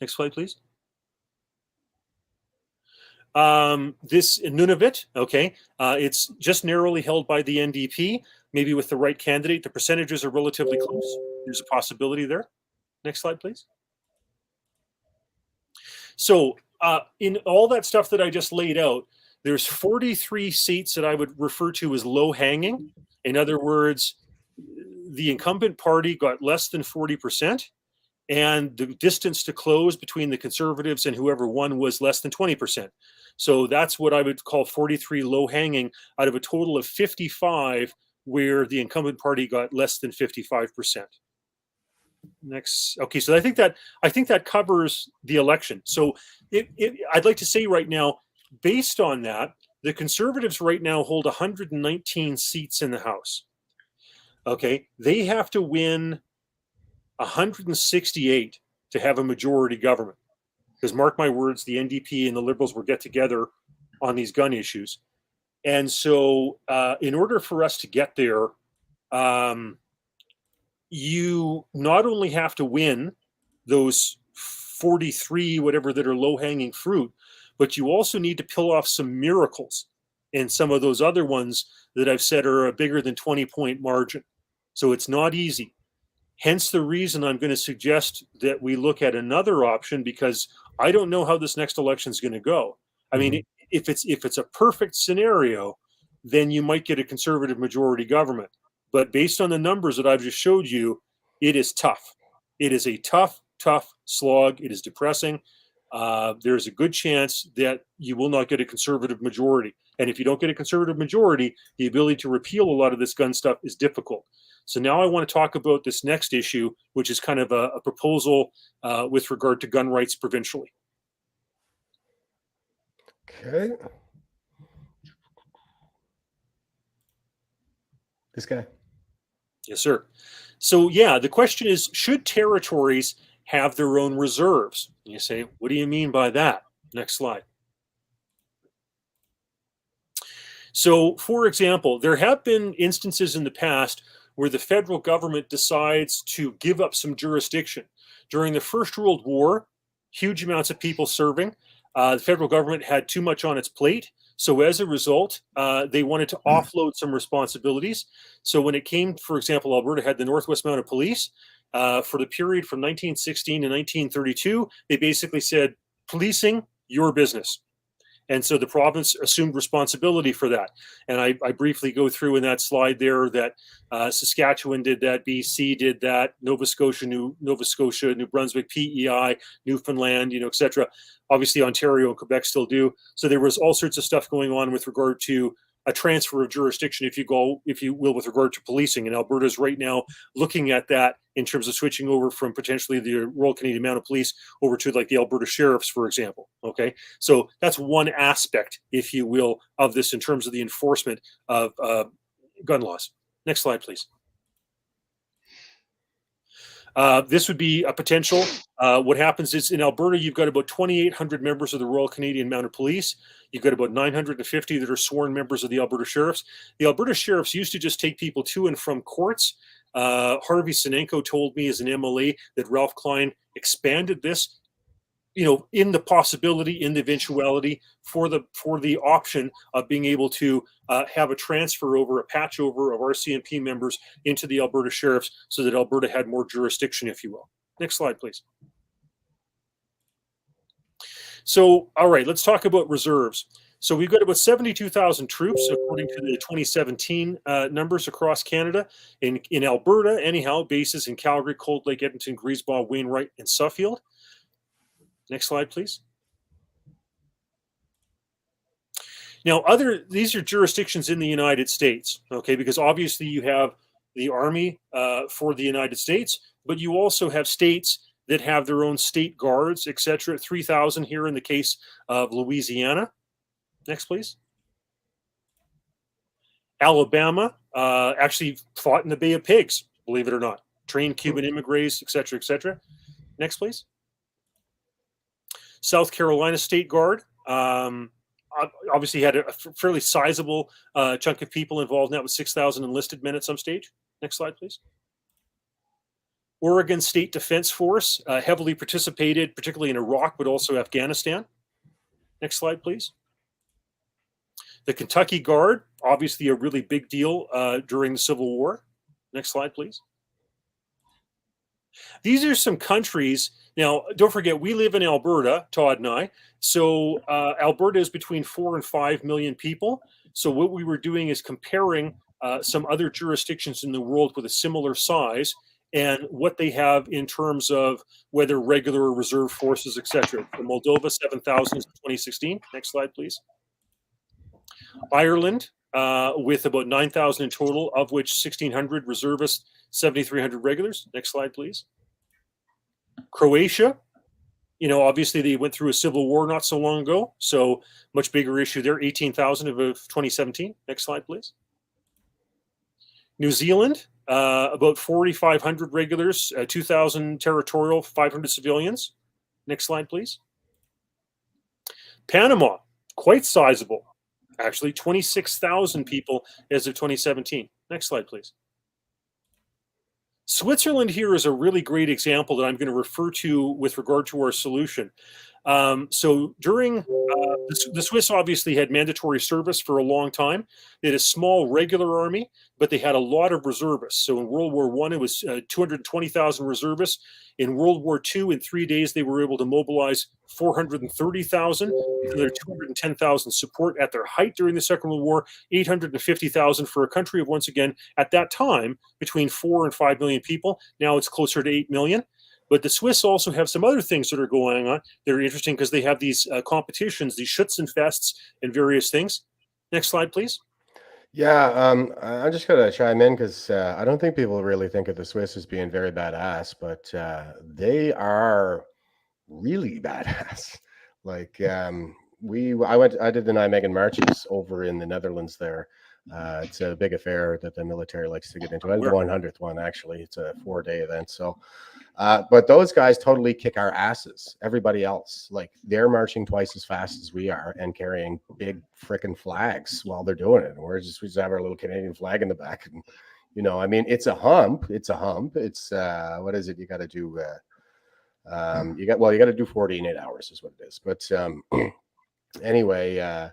Next slide, please. This Nunavut, okay, it's just narrowly held by the NDP, maybe with the right candidate. The percentages are relatively close. There's a possibility there. Next slide, please. So in all that stuff that I just laid out, there's 43 seats that I would refer to as low hanging. In other words, the incumbent party got less than 40%, and the distance to close between the Conservatives and whoever won was less than 20%. So that's what I would call 43 low hanging out of a total of 55 where the incumbent party got less than 55%. Next. Okay, so I think that covers the election. So I'd like to say right now, based on that, the Conservatives right now hold 119 seats in the House. Okay, they have to win 168 to have a majority government. Because mark my words, the NDP and the Liberals will get together on these gun issues. And so in order for us to get there, you not only have to win those 43, whatever, that are low-hanging fruit, but you also need to pull off some miracles in some of those other ones that I've said are a bigger than 20-point margin. So it's not easy. Hence the reason I'm going to suggest that we look at another option, because I don't know how this next election is going to go. I mean, if it's a perfect scenario, then you might get a conservative majority government. But based on the numbers that I've just showed you, it is tough. It is a tough slog. It is depressing. There's a good chance that you will not get a conservative majority. And if you don't get a conservative majority, the ability to repeal a lot of this gun stuff is difficult. So now I want to talk about this next issue, which is kind of a proposal with regard to gun rights provincially. Okay. This guy. Yes, sir. So yeah, the question is, should territories have their own reserves? And you say, what do you mean by that? Next slide. So, for example, there have been instances in the past where the federal government decides to give up some jurisdiction. During the First World War, huge amounts of people serving. The federal government had too much on its plate. So as a result, they wanted to offload some responsibilities. So when it came, for example, Alberta had the Northwest Mounted Police. For the period from 1916 to 1932, they basically said, policing, your business. And so the province assumed responsibility for that. And I briefly go through in that slide there that Saskatchewan did that, BC did that, Nova Scotia, New Brunswick, PEI, Newfoundland, et cetera. Obviously, Ontario and Quebec still do. So there was all sorts of stuff going on with regard to a transfer of jurisdiction, if you will, with regard to policing. And Alberta is right now looking at that in terms of switching over from potentially the Royal Canadian Mounted Police over to like the Alberta Sheriffs, for example. Okay, so that's one aspect, if you will, of this in terms of the enforcement of gun laws. Next slide, please. This would be a potential. What happens is in Alberta, you've got about 2,800 members of the Royal Canadian Mounted Police. You've got about 950 that are sworn members of the Alberta Sheriffs. The Alberta Sheriffs used to just take people to and from courts. Harvey Sinenko told me as an MLA that Ralph Klein expanded this, in the possibility, in the eventuality for the option of being able to have a transfer over, a patch over of RCMP members into the Alberta Sheriffs so that Alberta had more jurisdiction, if you will. Next slide, please. So, all right, let's talk about reserves. So we've got about 72,000 troops, according to the 2017 numbers across Canada. In Alberta, anyhow, bases in Calgary, Cold Lake, Edmonton, Griesbach, Wainwright, and Suffield. Next slide, please. Now, these are jurisdictions in the United States, okay, because obviously you have the Army for the United States, but you also have states that have their own state guards, et cetera. 3,000 here in the case of Louisiana. Next, please. Alabama actually fought in the Bay of Pigs, believe it or not. Trained Cuban immigrants, et cetera, et cetera. Next, please. South Carolina State Guard obviously had a fairly sizable chunk of people involved in that, with 6,000 enlisted men at some stage. Next slide, please. Oregon State Defense Force heavily participated, particularly in Iraq, but also Afghanistan. Next slide, please. The Kentucky Guard, obviously a really big deal during the Civil War. Next slide, please. These are some countries. Now, don't forget, we live in Alberta, Todd and I. So Alberta is between 4 and 5 million people. So what we were doing is comparing some other jurisdictions in the world with a similar size and what they have in terms of whether regular or reserve forces, et cetera. For Moldova, 7,000 in 2016. Next slide, please. Ireland, with about 9,000 in total, of which 1,600 reservists, 7,300 regulars. Next slide, please. Croatia, obviously they went through a civil war not so long ago, so much bigger issue there, 18,000 of 2017. Next slide, please. New Zealand, about 4,500 regulars, 2,000 territorial, 500 civilians. Next slide, please. Panama, quite sizable, actually 26,000 people as of 2017. Next slide, please. Switzerland here is a really great example that I'm going to refer to with regard to our solution. So during the Swiss obviously had mandatory service for a long time. They had a small regular army, but they had a lot of reservists. So in World War I, it was 220,000 reservists. In World War II, in 3 days, they were able to mobilize 430,000. Another 210,000 support at their height during the Second World War, 850,000 for a country of, once again, at that time, between 4 and 5 million people. Now it's closer to 8 million. But the Swiss also have some other things that are going on. They're interesting because they have these competitions, these Schützenfests and various things. Next slide, please. Yeah, I'm just going to chime in because I don't think people really think of the Swiss as being very badass, but they are really badass. Like I did the Nijmegen marches over in the Netherlands there. It's a big affair that the military likes to get into. I did the 100th one, actually. It's a 4-day event. So, but those guys totally kick our asses. Everybody else, like, they're marching twice as fast as we are and carrying big frickin' flags while they're doing it. And we just have our little Canadian flag in the back. And, you know, I mean, it's a hump. It's a hump. It's what is it? You got to do. You got to do 40 in 8 hours is what it is. But anyway.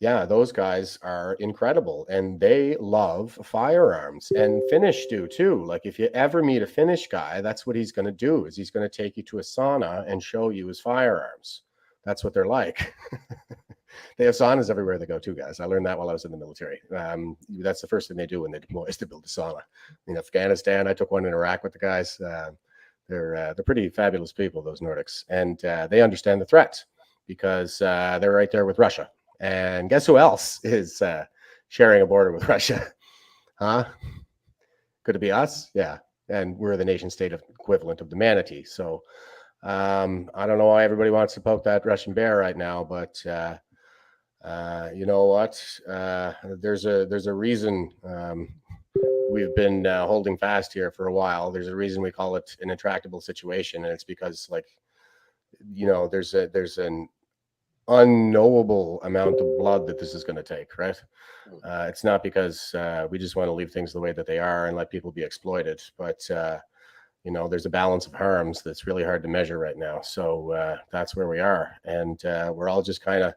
Yeah, those guys are incredible, and they love firearms, and Finnish do too. Like, if you ever meet a Finnish guy, that's what he's going to do, is he's going to take you to a sauna and show you his firearms. That's what they're like. They have saunas everywhere they go too, guys. I learned that while I was in the military. That's the first thing they do when they deploy, is to build a sauna. In Afghanistan, I took one in Iraq with the guys. They're pretty fabulous people, those Nordics, and they understand the threat because they're right there with Russia. And guess who else is sharing a border with Russia? Huh? Could it be us? Yeah. And we're the nation state equivalent of the manatee. So I don't know why everybody wants to poke that Russian bear right now, but you know what? There's a reason we've been holding fast here for a while. There's a reason we call it an intractable situation, and it's because, like, you know, there's an unknowable amount of blood that this is going to take, right? It's not because we just want to leave things the way that they are and let people be exploited, but you know, there's a balance of harms that's really hard to measure right now. So that's where we are, and we're all just kind of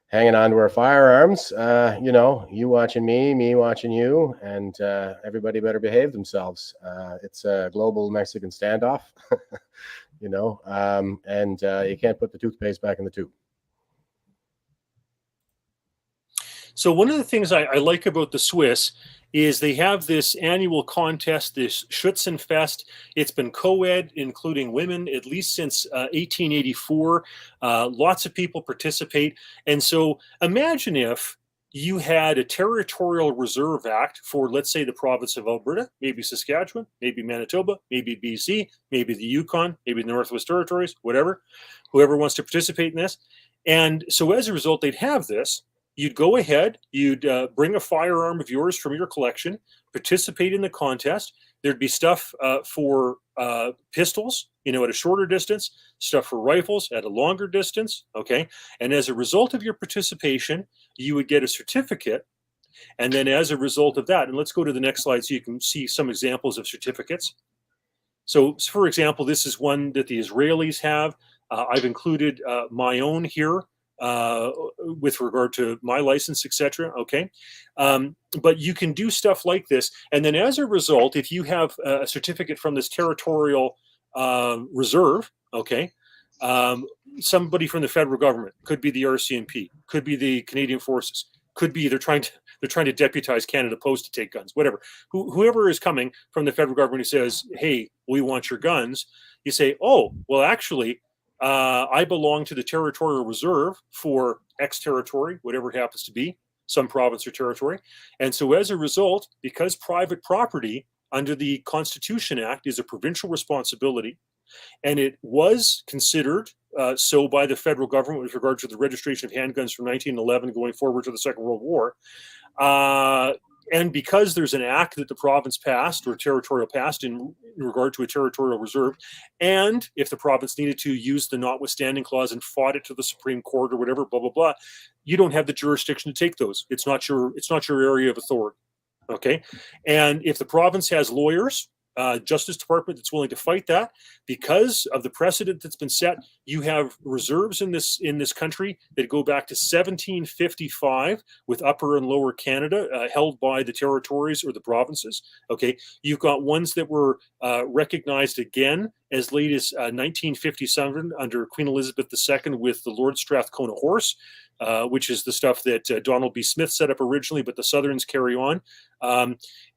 hanging on to our firearms. You know, you watching me watching you, and everybody better behave themselves. It's a global Mexican standoff, you know, and you can't put the toothpaste back in the tube. So one of the things I like about the Swiss is they have this annual contest, this Schützenfest. It's been co-ed, including women, at least since 1884. Lots of people participate. And so imagine if you had a territorial reserve act for, let's say, the province of Alberta, maybe Saskatchewan, maybe Manitoba, maybe BC, maybe the Yukon, maybe the Northwest Territories, whatever, whoever wants to participate in this. And so as a result, they'd have this. You'd go ahead, you'd bring a firearm of yours from your collection, participate in the contest. There'd be stuff for pistols, you know, at a shorter distance, stuff for rifles at a longer distance, okay? And as a result of your participation, you would get a certificate. And then as a result of that, and let's go to the next slide so you can see some examples of certificates. So, for example, this is one that the Israelis have. I've included my own here. With regard to my license, etc. Okay. But you can do stuff like this. And then as a result, if you have a certificate from this territorial reserve, okay, somebody from the federal government, could be the RCMP, could be the Canadian Forces, could be they're trying to deputize Canada Post to take guns, whatever. Whoever is coming from the federal government who says, hey, we want your guns, you say, oh, well, actually, I belong to the territorial reserve for X territory, whatever it happens to be, some province or territory. And so as a result, because private property under the Constitution Act is a provincial responsibility, and it was considered so by the federal government with regard to the registration of handguns from 1911 going forward to the Second World War, and because there's an act that the province passed or territorial passed in regard to a territorial reserve, and if the province needed to use the notwithstanding clause and fought it to the Supreme Court or whatever, blah blah blah, you don't have the jurisdiction to take those. It's not your area of authority. Okay, and if the province has lawyers, Justice Department that's willing to fight that, because of the precedent that's been set, you have reserves in this country that go back to 1755 with Upper and Lower Canada, held by the territories or the provinces. Okay, you've got ones that were recognized again as late as 1957 under Queen Elizabeth II with the Lord Strathcona Horse, which is the stuff that Donald B. Smith set up originally, but the Southerns carry on.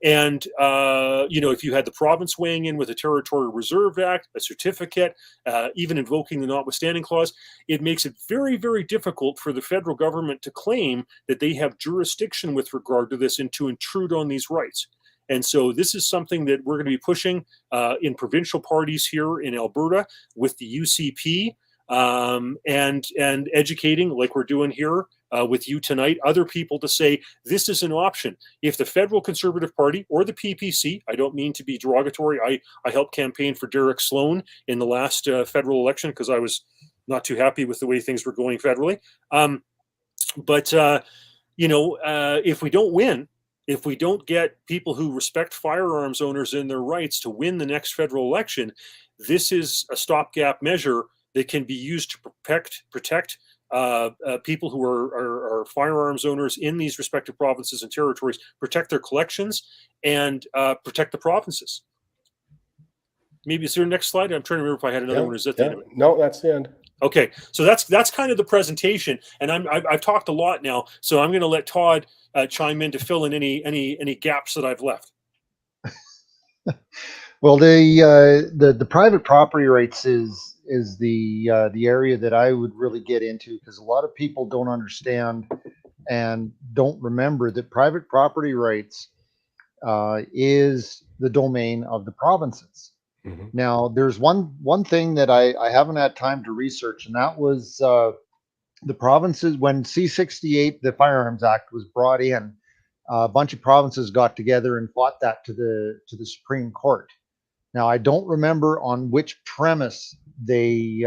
If you had the province weighing in with a Territorial Reserve Act, a certificate, even invoking the notwithstanding clause, it makes it very, very difficult for the federal government to claim that they have jurisdiction with regard to this and to intrude on these rights. And so this is something that we're going to be pushing in provincial parties here in Alberta with the UCP, and educating, like we're doing here with you tonight, other people to say this is an option. If the Federal Conservative Party or the PPC, I don't mean to be derogatory, I helped campaign for Derek Sloan in the last federal election because I was not too happy with the way things were going federally. If we don't win, if we don't get people who respect firearms owners and their rights to win the next federal election, this is a stopgap measure that can be used to protect people who are firearms owners in these respective provinces and territories, protect their collections, and protect the provinces. Maybe is there a next slide? I'm trying to remember if I had another one. Or is that the end of it? No, that's the end. Okay, so that's kind of the presentation, and I've talked a lot now, so I'm going to let Todd chime in to fill in any gaps that I've left. Well, the private property rights is the area that I would really get into, because a lot of people don't understand and don't remember that private property rights is the domain of the provinces. Mm-hmm. Now, there's one thing that I haven't had time to research, and that was the provinces, when C-68, the Firearms Act, was brought in, a bunch of provinces got together and fought that to the Supreme Court. Now, I don't remember on which premise they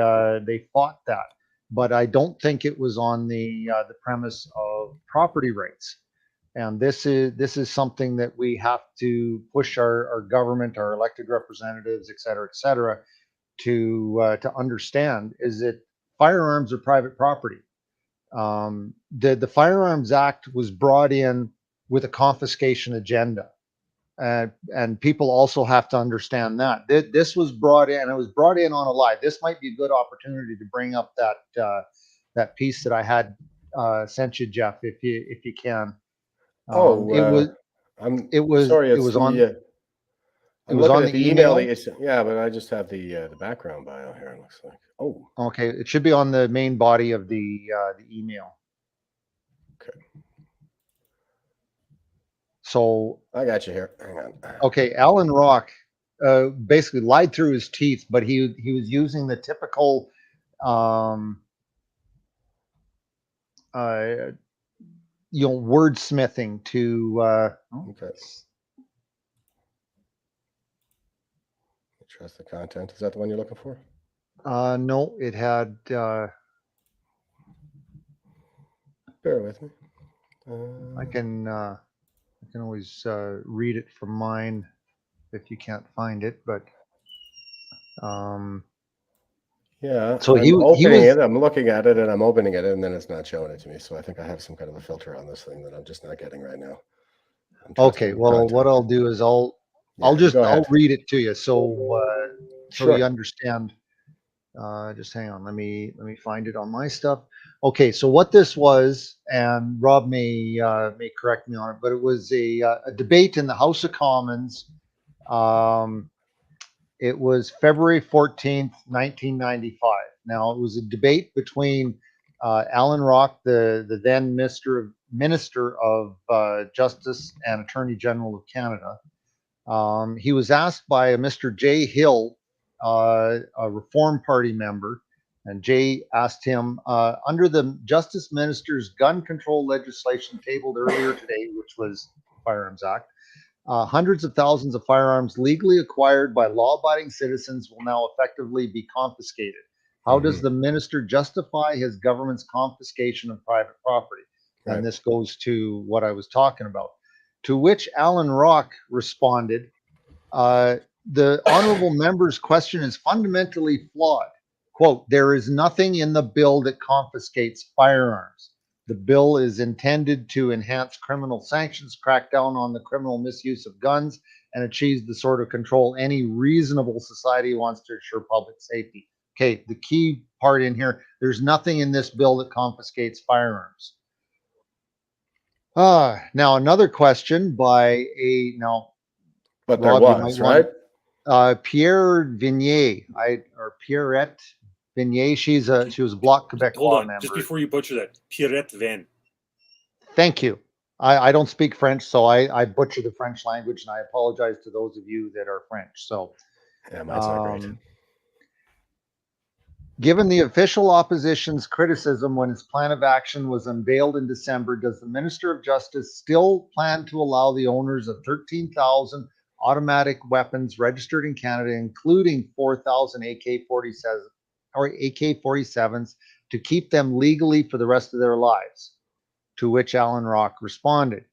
fought that, but I don't think it was on the premise of property rights. And this is something that we have to push our government, our elected representatives, et cetera, to understand, is that firearms are private property. The Firearms Act was brought in with a confiscation agenda. And people also have to understand that this was brought in, and it was brought in on a lie. This might be a good opportunity to bring up that piece that I had sent you, Jeff, if you can. It was on the email that you sent. Yeah, but I just have the background bio here. It looks like. Oh, okay. It should be on the main body of the email. Okay. So I got you here. Hang on. Okay, Alan Rock basically lied through his teeth, but he was using the typical wordsmithing to okay. Trust the content. Is that the one you're looking for? No, it had bear with me. I can always read it from mine if you can't find it, but yeah. So I'm looking at it and I'm opening it, and then it's not showing it to me. So I think I have some kind of a filter on this thing that I'm just not getting right now. Okay, well, what I'll do is I'll read it to you so Sure. you understand. Just hang on, let me find it on my stuff. Okay, so what this was, and Rob may correct me on it, but it was a debate in the House of Commons. It was February 14th, 1995. Now, it was a debate between Alan Rock, the then Minister of Justice and Attorney General of Canada. He was asked by a Mr. Jay Hill, a Reform Party member, and Jay asked him, under the Justice Minister's gun control legislation tabled earlier today, which was Firearms Act. Hundreds of thousands of firearms legally acquired by law-abiding citizens will now effectively be confiscated. How does the minister justify his government's confiscation of private property? And Right. this goes to what I was talking about. To which Alan Rock responded, the honorable member's question is fundamentally flawed. Quote, there is nothing in the bill that confiscates firearms. The bill is intended to enhance criminal sanctions, crack down on the criminal misuse of guns, and achieve the sort of control any reasonable society wants to ensure public safety. Okay, the key part in here, there's nothing in this bill that confiscates firearms. Now another question by But there Rob, you was, might right? Pierre Vignier, or Pierrette Vignier. She was a Bloc Quebec Hold law on, member. just before you butcher that, Pierrette Van. Thank you. I don't speak French, so I butcher the French language, and I apologize to those of you that are French. So, Yeah, mine's not great. Given the official opposition's criticism when its plan of action was unveiled in December, does the Minister of Justice still plan to allow the owners of 13,000 automatic weapons registered in Canada, including 4,000 AK-47s or AK-47s, to keep them legally for the rest of their lives? To which Alan Rock responded,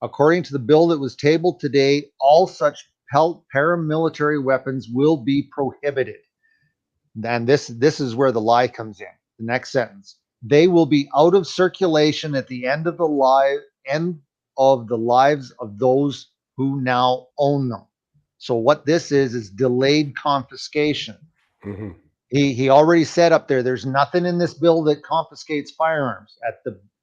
according to the bill that was tabled today, all such paramilitary weapons will be prohibited. And this is where the lie comes in. The next sentence. They will be out of circulation at the end of the lives of those who now own them. So what this is delayed confiscation. Mm-hmm. He already said up there, there's nothing in this bill that confiscates firearms.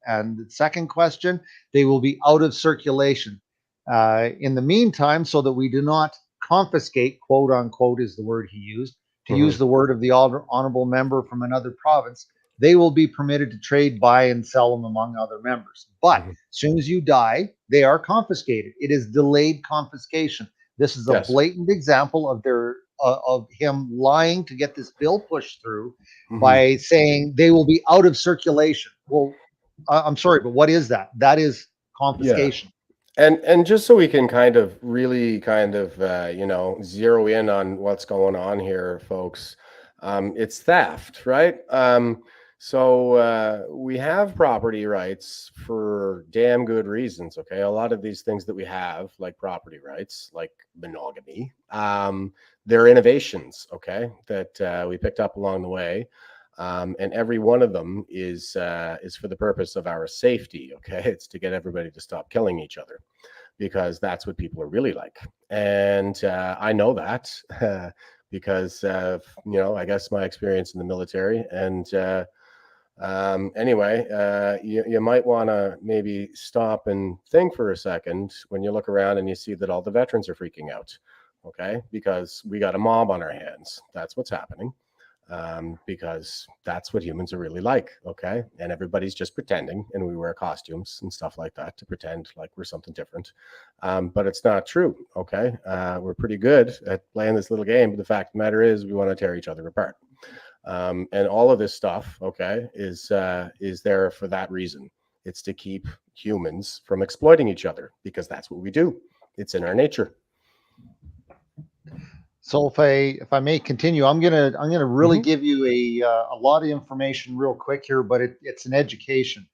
And the second question, they will be out of circulation. In the meantime, so that we do not confiscate, quote unquote is the word he used, to use the word of the honorable member from another province, they will be permitted to trade, buy, and sell them among other members. But as soon as you die, they are confiscated. It is delayed confiscation. This is a blatant example of him lying to get this bill pushed through by saying they will be out of circulation. Well, I'm sorry, but what is that? That is confiscation. And just so we can really zero in on what's going on here, folks, it's theft, right? So we have property rights for damn good reasons, okay? A lot of these things that we have, like property rights, like monogamy, they're innovations, okay, that we picked up along the way. And every one of them is for the purpose of our safety. Okay, it's to get everybody to stop killing each other, because that's what people are really like. And I know that because I guess my experience in the military. And anyway, you might want to maybe stop and think for a second when you look around and you see that all the veterans are freaking out. Okay, because we got a mob on our hands. That's what's happening. Because that's what humans are really like, okay? And everybody's just pretending, and we wear costumes and stuff like that to pretend like we're something different. But it's not true, okay? We're pretty good at playing this little game, but the fact of the matter is we want to tear each other apart. And all of this stuff, okay, is there for that reason. It's to keep humans from exploiting each other, because that's what we do. It's in our nature. So if I may continue, I'm gonna really give you a lot of information real quick here, but it's an education.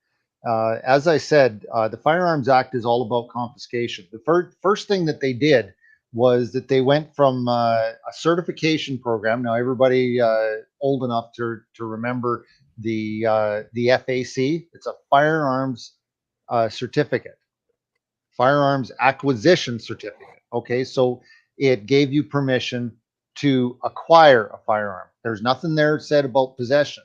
As I said, the Firearms Act is all about confiscation. The first thing that they did was that they went from a certification program. Now everybody old enough to remember the FAC. It's a firearms certificate, firearms acquisition certificate. Okay, so it gave you permission to acquire a firearm. There's nothing there said about possession.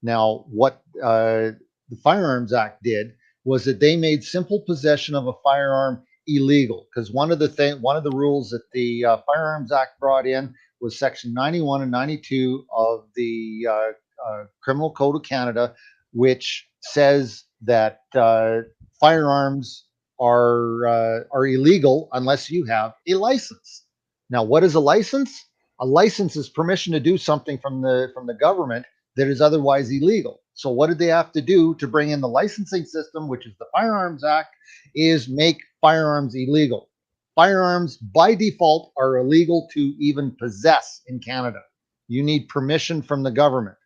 Now, what the Firearms Act did was that they made simple possession of a firearm illegal, because one of the rules that the Firearms Act brought in was Section 91 and 92 of the Criminal Code of Canada, which says that firearms are illegal unless you have a license. Now, what is a license? A license is permission to do something from the government that is otherwise illegal. So what did they have to do to bring in the licensing system, which is the Firearms Act, is make firearms illegal. Firearms by default are illegal to even possess in Canada. You need permission from the government.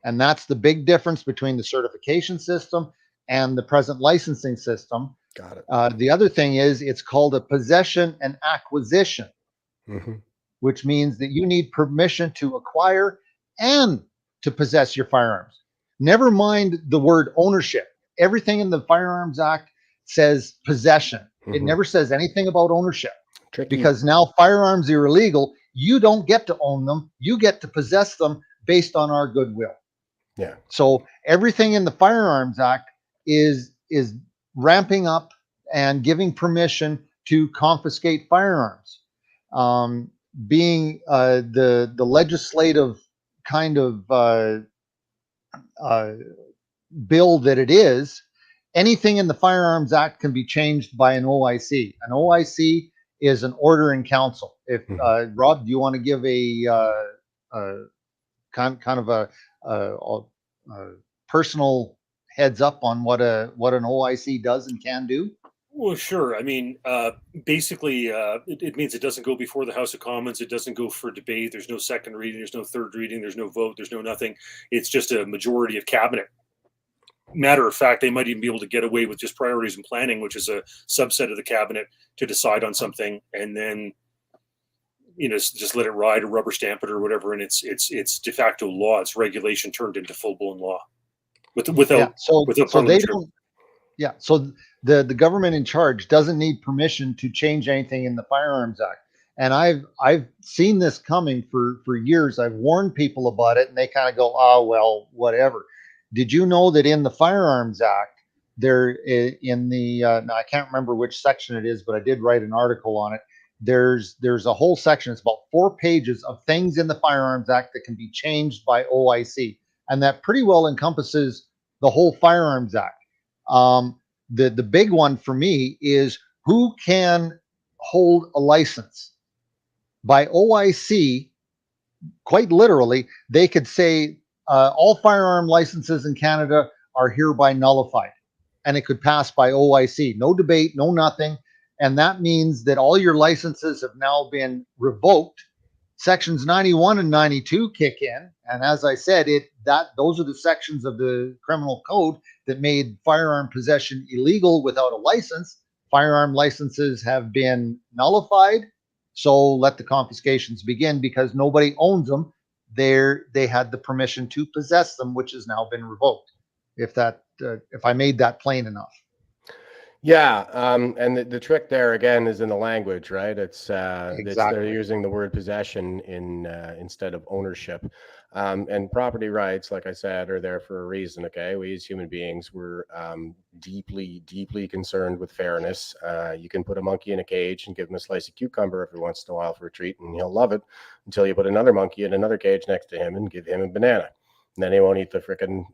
And that's the big difference between the certification system and the present licensing system. Got it. The other thing is it's called a possession and acquisition, which means that you need permission to acquire and to possess your firearms. Never mind the word ownership. Everything in the Firearms Act says possession. It never says anything about ownership. Tricky. Because now firearms are illegal. You don't get to own them. You get to possess them based on our goodwill. Yeah. So everything in the Firearms Act is ramping up and giving permission to confiscate firearms. Being the legislative kind of bill that it is, anything in the Firearms Act can be changed by an OIC. An OIC is an order in council. If Rob, do you want to give a kind of a personal heads up on what an OIC does and can do? Well, sure. I mean, basically, it means it doesn't go before the House of Commons. It doesn't go for debate. There's no second reading. There's no third reading. There's no vote. There's no nothing. It's just a majority of cabinet. Matter of fact, they might even be able to get away with just priorities and planning, which is a subset of the cabinet, to decide on something and then, just let it ride or rubber stamp it or whatever. And it's de facto law. It's regulation turned into full blown law. Without parliamentary. So the government in charge doesn't need permission to change anything in the Firearms Act. And I've seen this coming for years. I've warned people about it and they kind of go, oh, well, whatever. Did you know that in the Firearms Act, there in the, now I can't remember which section it is, but I did write an article on it. There's a whole section. It's about 4 pages of things in the Firearms Act that can be changed by OIC. And that pretty well encompasses the whole Firearms Act. The big one for me is who can hold a license. By OIC, quite literally, they could say all firearm licenses in Canada are hereby nullified. And it could pass by OIC. No debate, no nothing. And that means that all your licenses have now been revoked. Sections 91 and 92 kick in. And as I said, those are the sections of the criminal code that made firearm possession illegal without a license. Firearm licenses have been nullified. So let the confiscations begin because nobody owns them. They had the permission to possess them, which has now been revoked. If I made that plain enough. Yeah, and the trick there again is in the language, right? It's Exactly. they're using the word possession instead of ownership, and property rights, like I said, are there for a reason. Okay, we as human beings, we're deeply concerned with fairness. You can put a monkey in a cage and give him a slice of cucumber every once in a while for a treat, and he'll love it until you put another monkey in another cage next to him and give him a banana. And then he won't eat the frickin'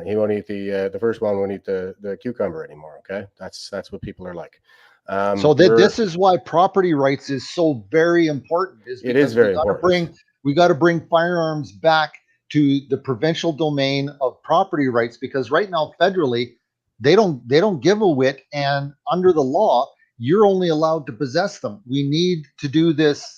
he won't eat the first one, won't eat the cucumber anymore. Okay, that's what people are like. So this is why property rights is so very important. It is very important. We got to bring firearms back to the provincial domain of property rights because right now federally they don't give a whit, and under the law you're only allowed to possess them. We need to do this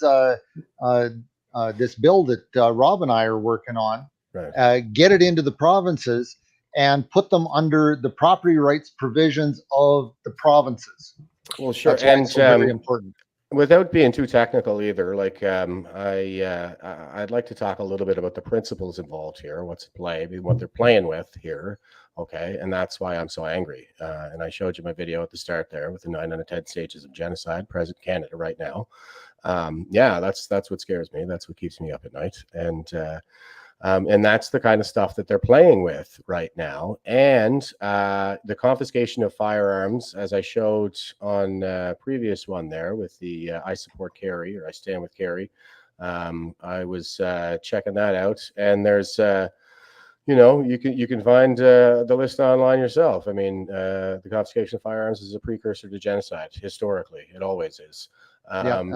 this bill that Rob and I are working on. Right. Get it into the provinces and put them under the property rights provisions of the provinces. Well, sure, That's why and it's so very important. without being too technical either, like I'd like to talk a little bit about the principles involved here, what's at play, what they're playing with here. Okay, and that's why I'm so angry. And I showed you my video at the start there with the 9 out of 10 stages of genocide present in Canada right now. Yeah, that's what scares me. That's what keeps me up at night. And that's the kind of stuff that they're playing with right now. And the confiscation of firearms, as I showed on previous one there with the I Support Carry, or I Stand with Carry. I was checking that out, and there's you can find the list online yourself. I mean, the confiscation of firearms is a precursor to genocide. Historically, it always is.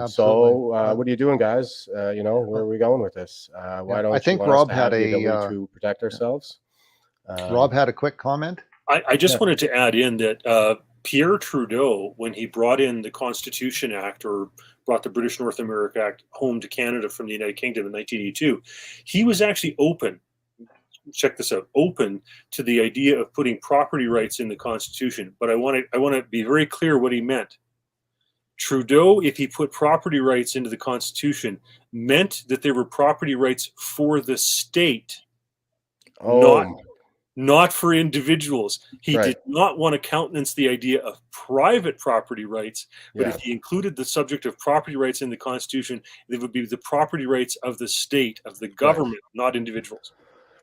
So what are you doing, guys? Where are we going with this? Why don't I think you want Rob us to have had the ability to protect ourselves? Rob had a quick comment. I just Yeah. wanted to add in that Pierre Trudeau, when he brought in the Constitution Act, or brought the British North America Act home to Canada from the United Kingdom in 1982, he was actually open, check this out, open to the idea of putting property rights in the Constitution. But I want to be very clear what he meant. Trudeau, if he put property rights into the Constitution, meant that there were property rights for the state, not for individuals. He Right. did not want to countenance the idea of private property rights, but Yeah. if he included the subject of property rights in the Constitution, they would be the property rights of the state, of the government, not individuals.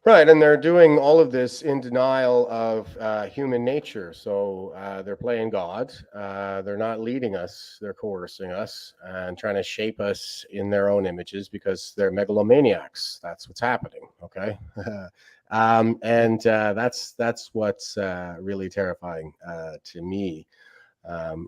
Right, and they're doing all of this in denial of human nature. So they're playing God. They're not leading us. They're coercing us and trying to shape us in their own images because they're megalomaniacs. That's what's happening. Okay, and that's what's really terrifying to me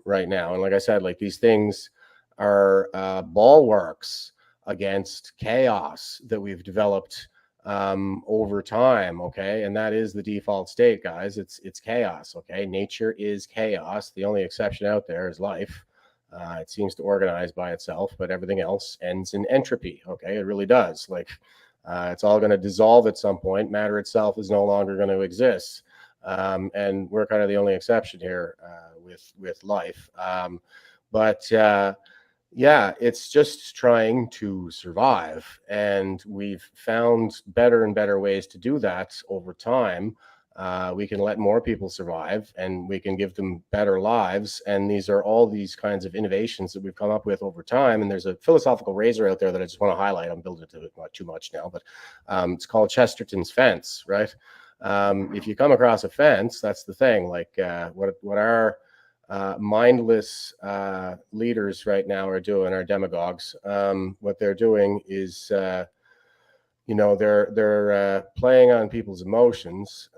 right now. And like I said, like these things are bulwarks against chaos that we've developed over time. Okay, and that is the default state, guys. It's chaos. Okay, nature is chaos. The only exception out there is life. It seems to organize by itself, but everything else ends in entropy. Okay, it really does. Like it's all going to dissolve at some point. Matter itself is no longer going to exist, and we're kind of the only exception here with life. Yeah, it's just trying to survive. And we've found better and better ways to do that over time. We can let more people survive and we can give them better lives. And these are all these kinds of innovations that we've come up with over time. And there's a philosophical razor out there that I just want to highlight. I'm building to it not too much now, but it's called Chesterton's fence, right? If you come across a fence, that's the thing. Like what our mindless leaders right now are doing, our demagogues. What they're doing is, they're playing on people's emotions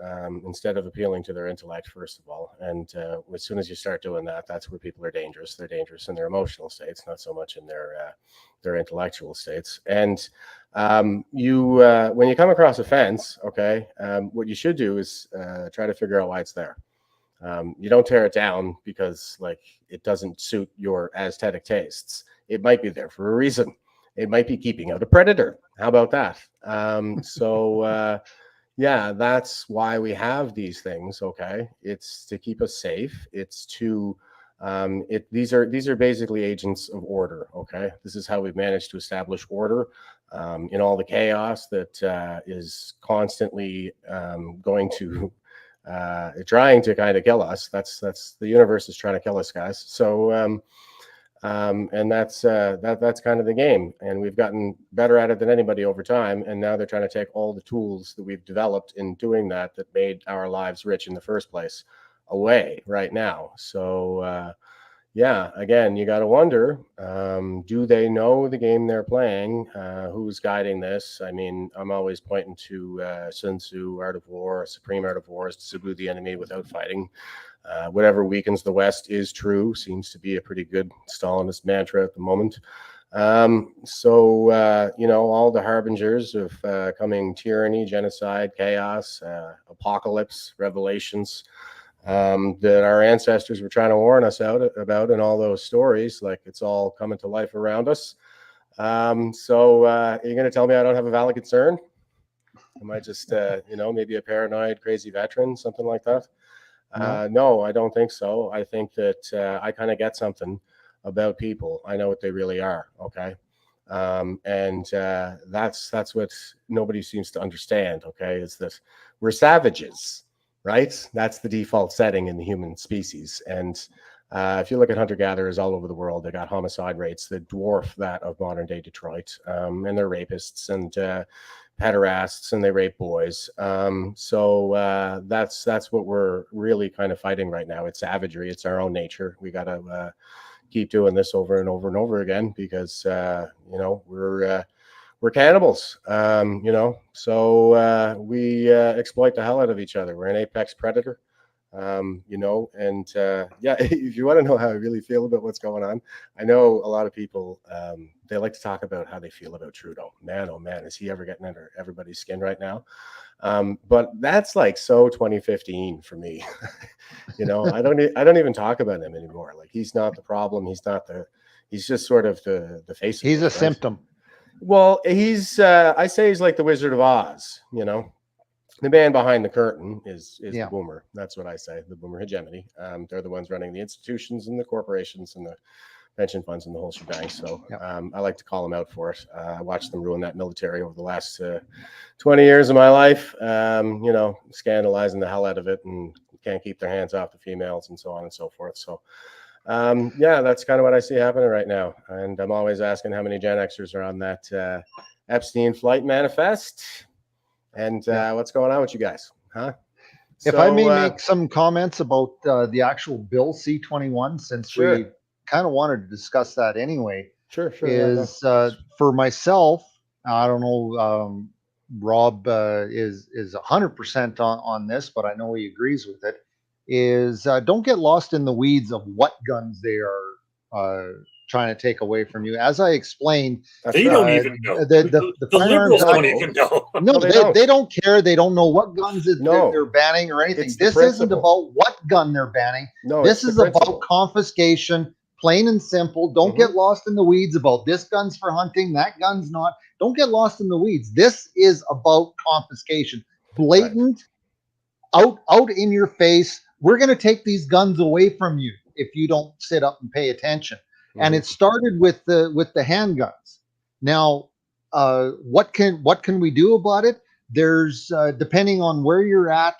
instead of appealing to their intellect, first of all. And as soon as you start doing that, that's where people are dangerous. They're dangerous in their emotional states, not so much in their intellectual states. And when you come across a fence, okay, what you should do is try to figure out why it's there. You don't tear it down because like it doesn't suit your aesthetic tastes. It might be there for a reason. It might be keeping out a predator. How about that? Yeah, that's why we have these things. Okay, it's to keep us safe. It's to these are basically agents of order. Okay, this is how we've managed to establish order in all the chaos that is constantly going to trying to kind of kill us. That's the universe is trying to kill us, guys. So and that's kind of the game, and we've gotten better at it than anybody over time. And now they're trying to take all the tools that we've developed in doing that made our lives rich in the first place away right now. So yeah, again, you got to wonder, do they know the game they're playing? Who's guiding this? I mean, I'm always pointing to Sun Tzu, Art of War, Supreme Art of War, is to subdue the enemy without fighting. Whatever weakens the West is true, seems to be a pretty good Stalinist mantra at the moment. All the harbingers of coming tyranny, genocide, chaos, apocalypse, revelations, that our ancestors were trying to warn us about in all those stories, like it's all coming to life around us. Are you going to tell me I don't have a valid concern? Am I just, maybe a paranoid, crazy veteran, something like that? No, I don't think so. I think that I kind of get something about people. I know what they really are. Okay. That's what nobody seems to understand. Okay. Is that we're savages. Right? That's the default setting in the human species. And if you look at hunter-gatherers all over the world, they got homicide rates that dwarf that of modern-day Detroit. And they're rapists and pederasts, and they rape boys. That's what we're really kind of fighting right now. It's savagery. It's our own nature. We got to keep doing this over and over and over again because, we're cannibals, so we exploit the hell out of each other. We're an apex predator. You know, and yeah, if you want to know how I really feel about what's going on, I know a lot of people, they like to talk about how they feel about Trudeau. Man, oh man, is he ever getting under everybody's skin right now? But that's like so 2015 for me. You know, I don't even talk about him anymore. Like, he's not the problem. He's just sort of the face of He's it, a right? symptom. Well, I say he's like the Wizard of Oz, you know. The man behind the curtain is the boomer. That's what I say, the boomer hegemony. They're the ones running the institutions and the corporations and the pension funds and the whole shebang. So I like to call them out for it. I watched them ruin that military over the last 20 years of my life, you know, scandalizing the hell out of it, and can't keep their hands off the females and so on and so forth. So yeah, that's kind of what I see happening right now. And I'm always asking how many Gen Xers are on that Epstein flight manifest. And what's going on with you guys, huh? If I may make some comments about the actual bill C-21, since we kind of wanted to discuss that anyway. Sure. For myself, I don't know, Rob is 100% on this, but I know he agrees with it, is don't get lost in the weeds of what guns they are trying to take away from you. As I explained, they don't even know. The liberals firearms don't even know. No, they don't care. They don't know what guns they're banning or anything. This isn't about what gun they're banning. No, this is about confiscation, plain and simple. Don't get lost in the weeds about this gun's for hunting, that gun's not. Don't get lost in the weeds. This is about confiscation. Blatant, out in your face. We're going to take these guns away from you if you don't sit up and pay attention. And it started with the handguns. Now, what can we do about it? There's depending on where you're at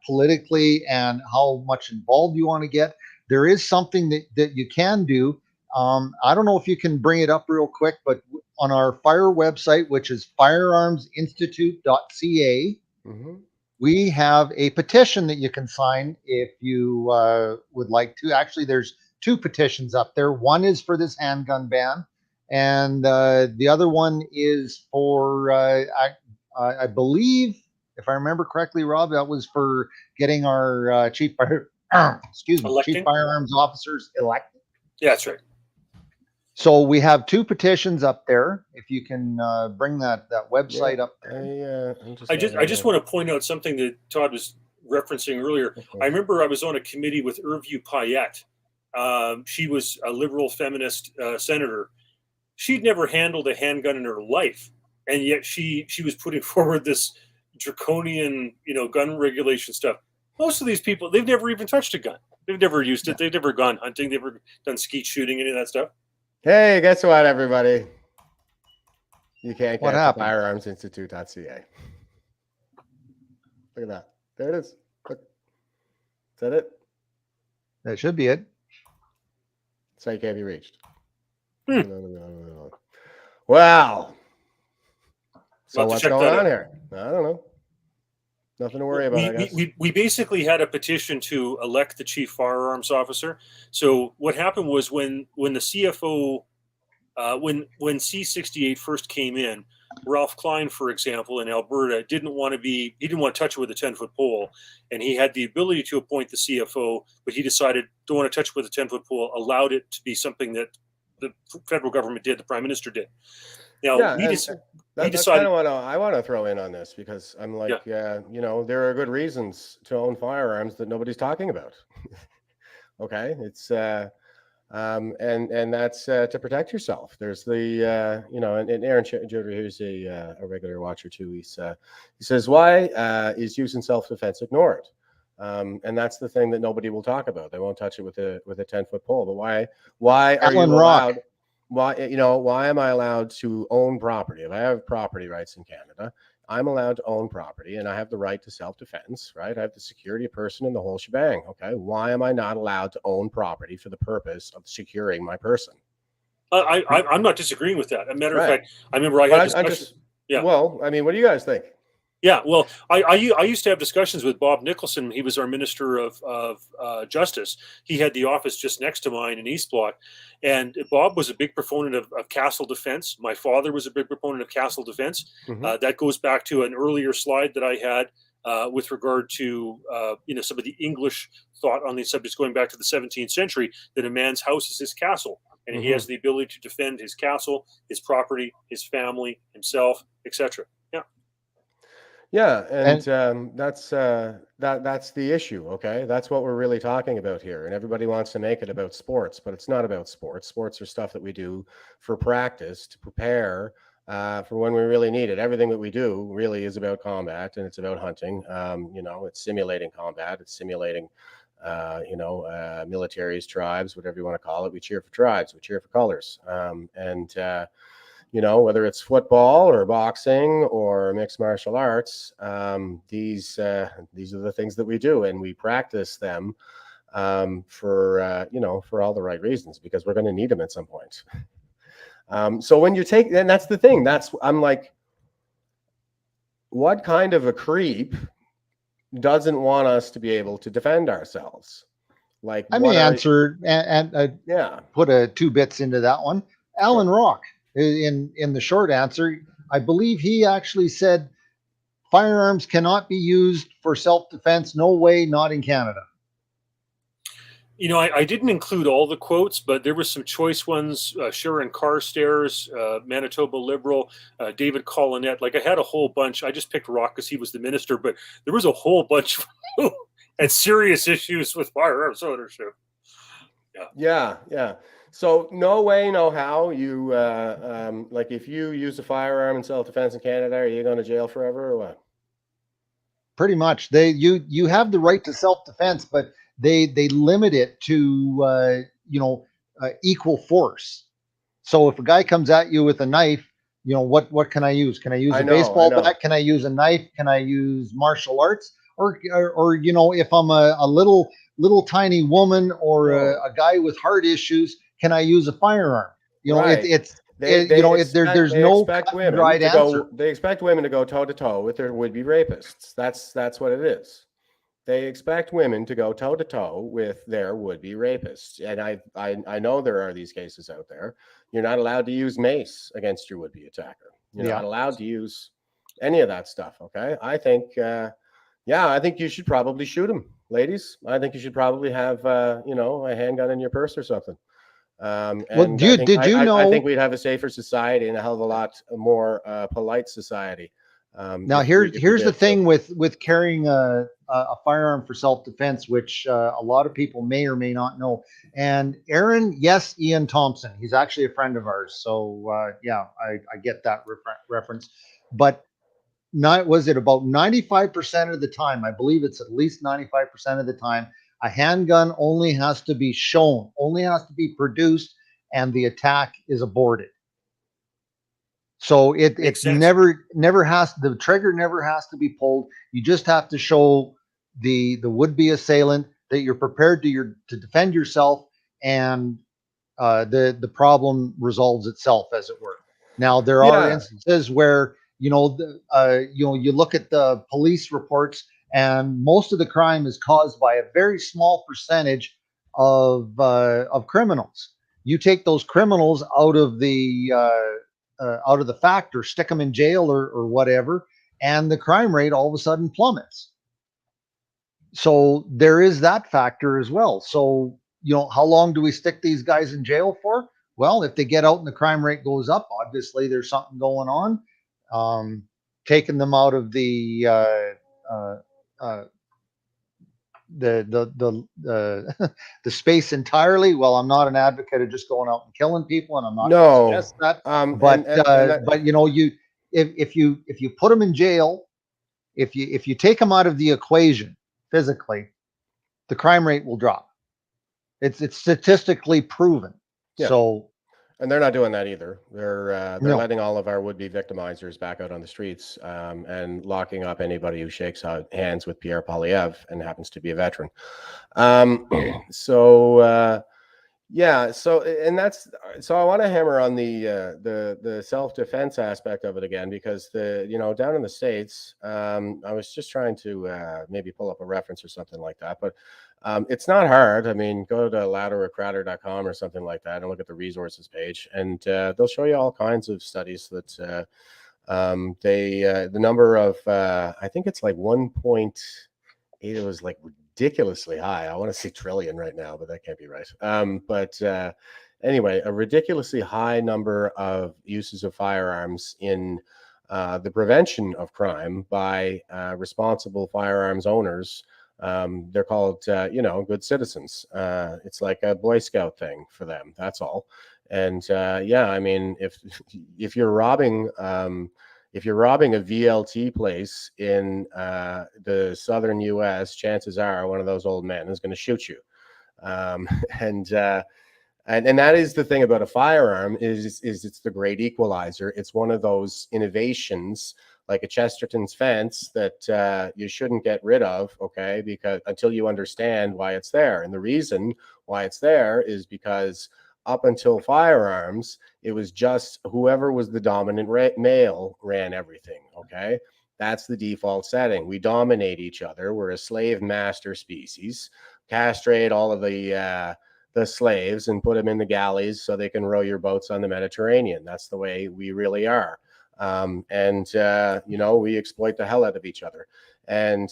politically and how much involved you want to get, there is something that you can do. I don't know if you can bring it up real quick, but on our fire website, which is firearmsinstitute.ca, we have a petition that you can sign if you would like to. Actually, there's 2 petitions up there. One is for this handgun ban, and the other one is for, I believe, if I remember correctly, Rob, that was for getting our chief firearms officers elected. Yeah, that's right. So we have 2 petitions up there. If you can bring that website up there. I just want to point out something that Todd was referencing earlier. I remember I was on a committee with Irview Payette. She was a liberal feminist senator. She'd never handled a handgun in her life, and yet she was putting forward this draconian, gun regulation stuff. Most of these people, they've never even touched a gun. They've never used it. They've never gone hunting. They've never done skeet shooting, any of that stuff. Hey, guess what, everybody? You can't What get happened? firearmsinstitute.ca. Look at that. There it is. Look. Is that it? That should be it. So you can't be reached. No. Wow. So We'll have to what's check going that on out. here? I don't know. Nothing to worry about, I guess. We basically had a petition to elect the chief firearms officer. So what happened was when the CFO, when C-68 first came in, Ralph Klein, for example, in Alberta, didn't want to touch it with a 10-foot pole, and he had the ability to appoint the CFO, but he decided don't want to touch it with a 10-foot pole, allowed it to be something that the federal government did, the prime minister did. Now, That's kind of what I want to throw in on this, because I'm like, there are good reasons to own firearms that nobody's talking about. Okay, it's and that's to protect yourself. There's the and Aaron Joder, who's a regular watcher too. He says, why is use in self-defense ignored? And that's the thing that nobody will talk about. They won't touch it with a 10-foot pole. But why are you allowed? Why am I allowed to own property? If I have property rights in Canada, I'm allowed to own property, and I have the right to self-defense, right? I have the security of person and the whole shebang. Okay, why am I not allowed to own property for the purpose of securing my person? I'm not disagreeing with that. As a matter of fact, I remember I had discussions. Well, I mean, what do you guys think? Yeah, well, I used to have discussions with Bob Nicholson. He was our Minister of Justice. He had the office just next to mine in East Block. And Bob was a big proponent of castle defense. My father was a big proponent of castle defense. That goes back to an earlier slide that I had with regard to some of the English thought on these subjects going back to the 17th century, that a man's house is his castle, and he has the ability to defend his castle, his property, his family, himself, etc. Yeah. Yeah, and that's the issue. Okay, that's what we're really talking about here, and everybody wants to make it about sports, but it's not about sports. Sports are stuff that we do for practice to prepare for when we really need it. Everything that we do really is about combat, and it's about hunting. It's simulating combat. It's simulating, militaries, tribes, whatever you want to call it. We cheer for tribes. We cheer for colors, whether it's football or boxing or mixed martial arts, these are the things that we do, and we practice them for all the right reasons, because we're going to need them at some point. So when you take, and that's the thing, I'm like, what kind of a creep doesn't want us to be able to defend ourselves? Like, I may answer and put 2 bits into that one. Alan Rock, in the short answer, I believe he actually said firearms cannot be used for self-defense. No way, not in Canada. I didn't include all the quotes, but there were some choice ones. Sharon Carstairs, Manitoba Liberal, David Collinette. Like, I had a whole bunch. I just picked Rock because he was the minister, but there was a whole bunch who had serious issues with firearms ownership. Yeah. So no way, no how. You like, if you use a firearm in self-defense in Canada, are you going to jail forever or what? Pretty much. You have the right to self-defense, but they limit it to equal force. So if a guy comes at you with a knife, what can I use? Can I use a baseball bat? Can I use a knife? Can I use martial arts? Or if I'm a little tiny woman or a guy with heart issues, can I use a firearm? There's no right answer. They expect women to go toe to toe with their would-be rapists. That's what it is. They expect women to go toe to toe with their would-be rapists, and I know there are these cases out there. You're not allowed to use mace against your would-be attacker. You're not allowed to use any of that stuff. Okay, I think you should probably shoot them, ladies. I think you should probably have a handgun in your purse or something. I think we'd have a safer society and a hell of a lot more polite society. Now here's the thing with carrying a firearm for self-defense, which a lot of people may or may not know. And Ian Thompson, he's actually a friend of ours. So I get that reference. But was it about 95% of the time? I believe it's at least 95% of the time. A handgun only has to be shown, only has to be produced, and the attack is aborted. So it never has, the trigger never has to be pulled. You just have to show the would-be assailant that you're prepared to defend yourself, and the problem resolves itself, as it were. Now there are instances where you look at the police reports, and most of the crime is caused by a very small percentage of criminals. You take those criminals out of the fact, or stick them in jail or whatever, and the crime rate all of a sudden plummets. So there is that factor as well. So, how long do we stick these guys in jail for? Well, if they get out and the crime rate goes up, obviously there's something going on. Taking them out of the space entirely. Well, I'm not an advocate of just going out and killing people, and I'm not going to suggest that. But if you put them in jail, if you take them out of the equation physically, the crime rate will drop. It's statistically proven. Yeah. So, and they're not doing that either. They're letting all of our would-be victimizers back out on the streets, and locking up anybody who shakes hands with Pierre Poilievre and happens to be a veteran. So I want to hammer on the self-defense aspect of it again, because down in the States, I was just trying to maybe pull up a reference or something like that, but it's not hard. I mean, go to ladderorcratter.com or something like that and look at the resources page, and they'll show you all kinds of studies that The number of, I think it's like 1.8, it was like ridiculously high. I want to say trillion right now, but that can't be right. Anyway, a ridiculously high number of uses of firearms in the prevention of crime by responsible firearms owners. They're called, good citizens. It's like a Boy Scout thing for them. That's all. And yeah, I mean, if you're robbing a VLT place in the southern U.S., chances are one of those old men is going to shoot you. And that is the thing about a firearm is it's the great equalizer. It's one of those innovations like a Chesterton's fence that you shouldn't get rid of, okay, because until you understand why it's there. And the reason why it's there is because up until firearms, it was just whoever was the dominant male ran everything, okay? That's the default setting. We dominate each other. We're a slave master species. Castrate all of the slaves and put them in the galleys so they can row your boats on the Mediterranean. That's the way we really are. We exploit the hell out of each other. And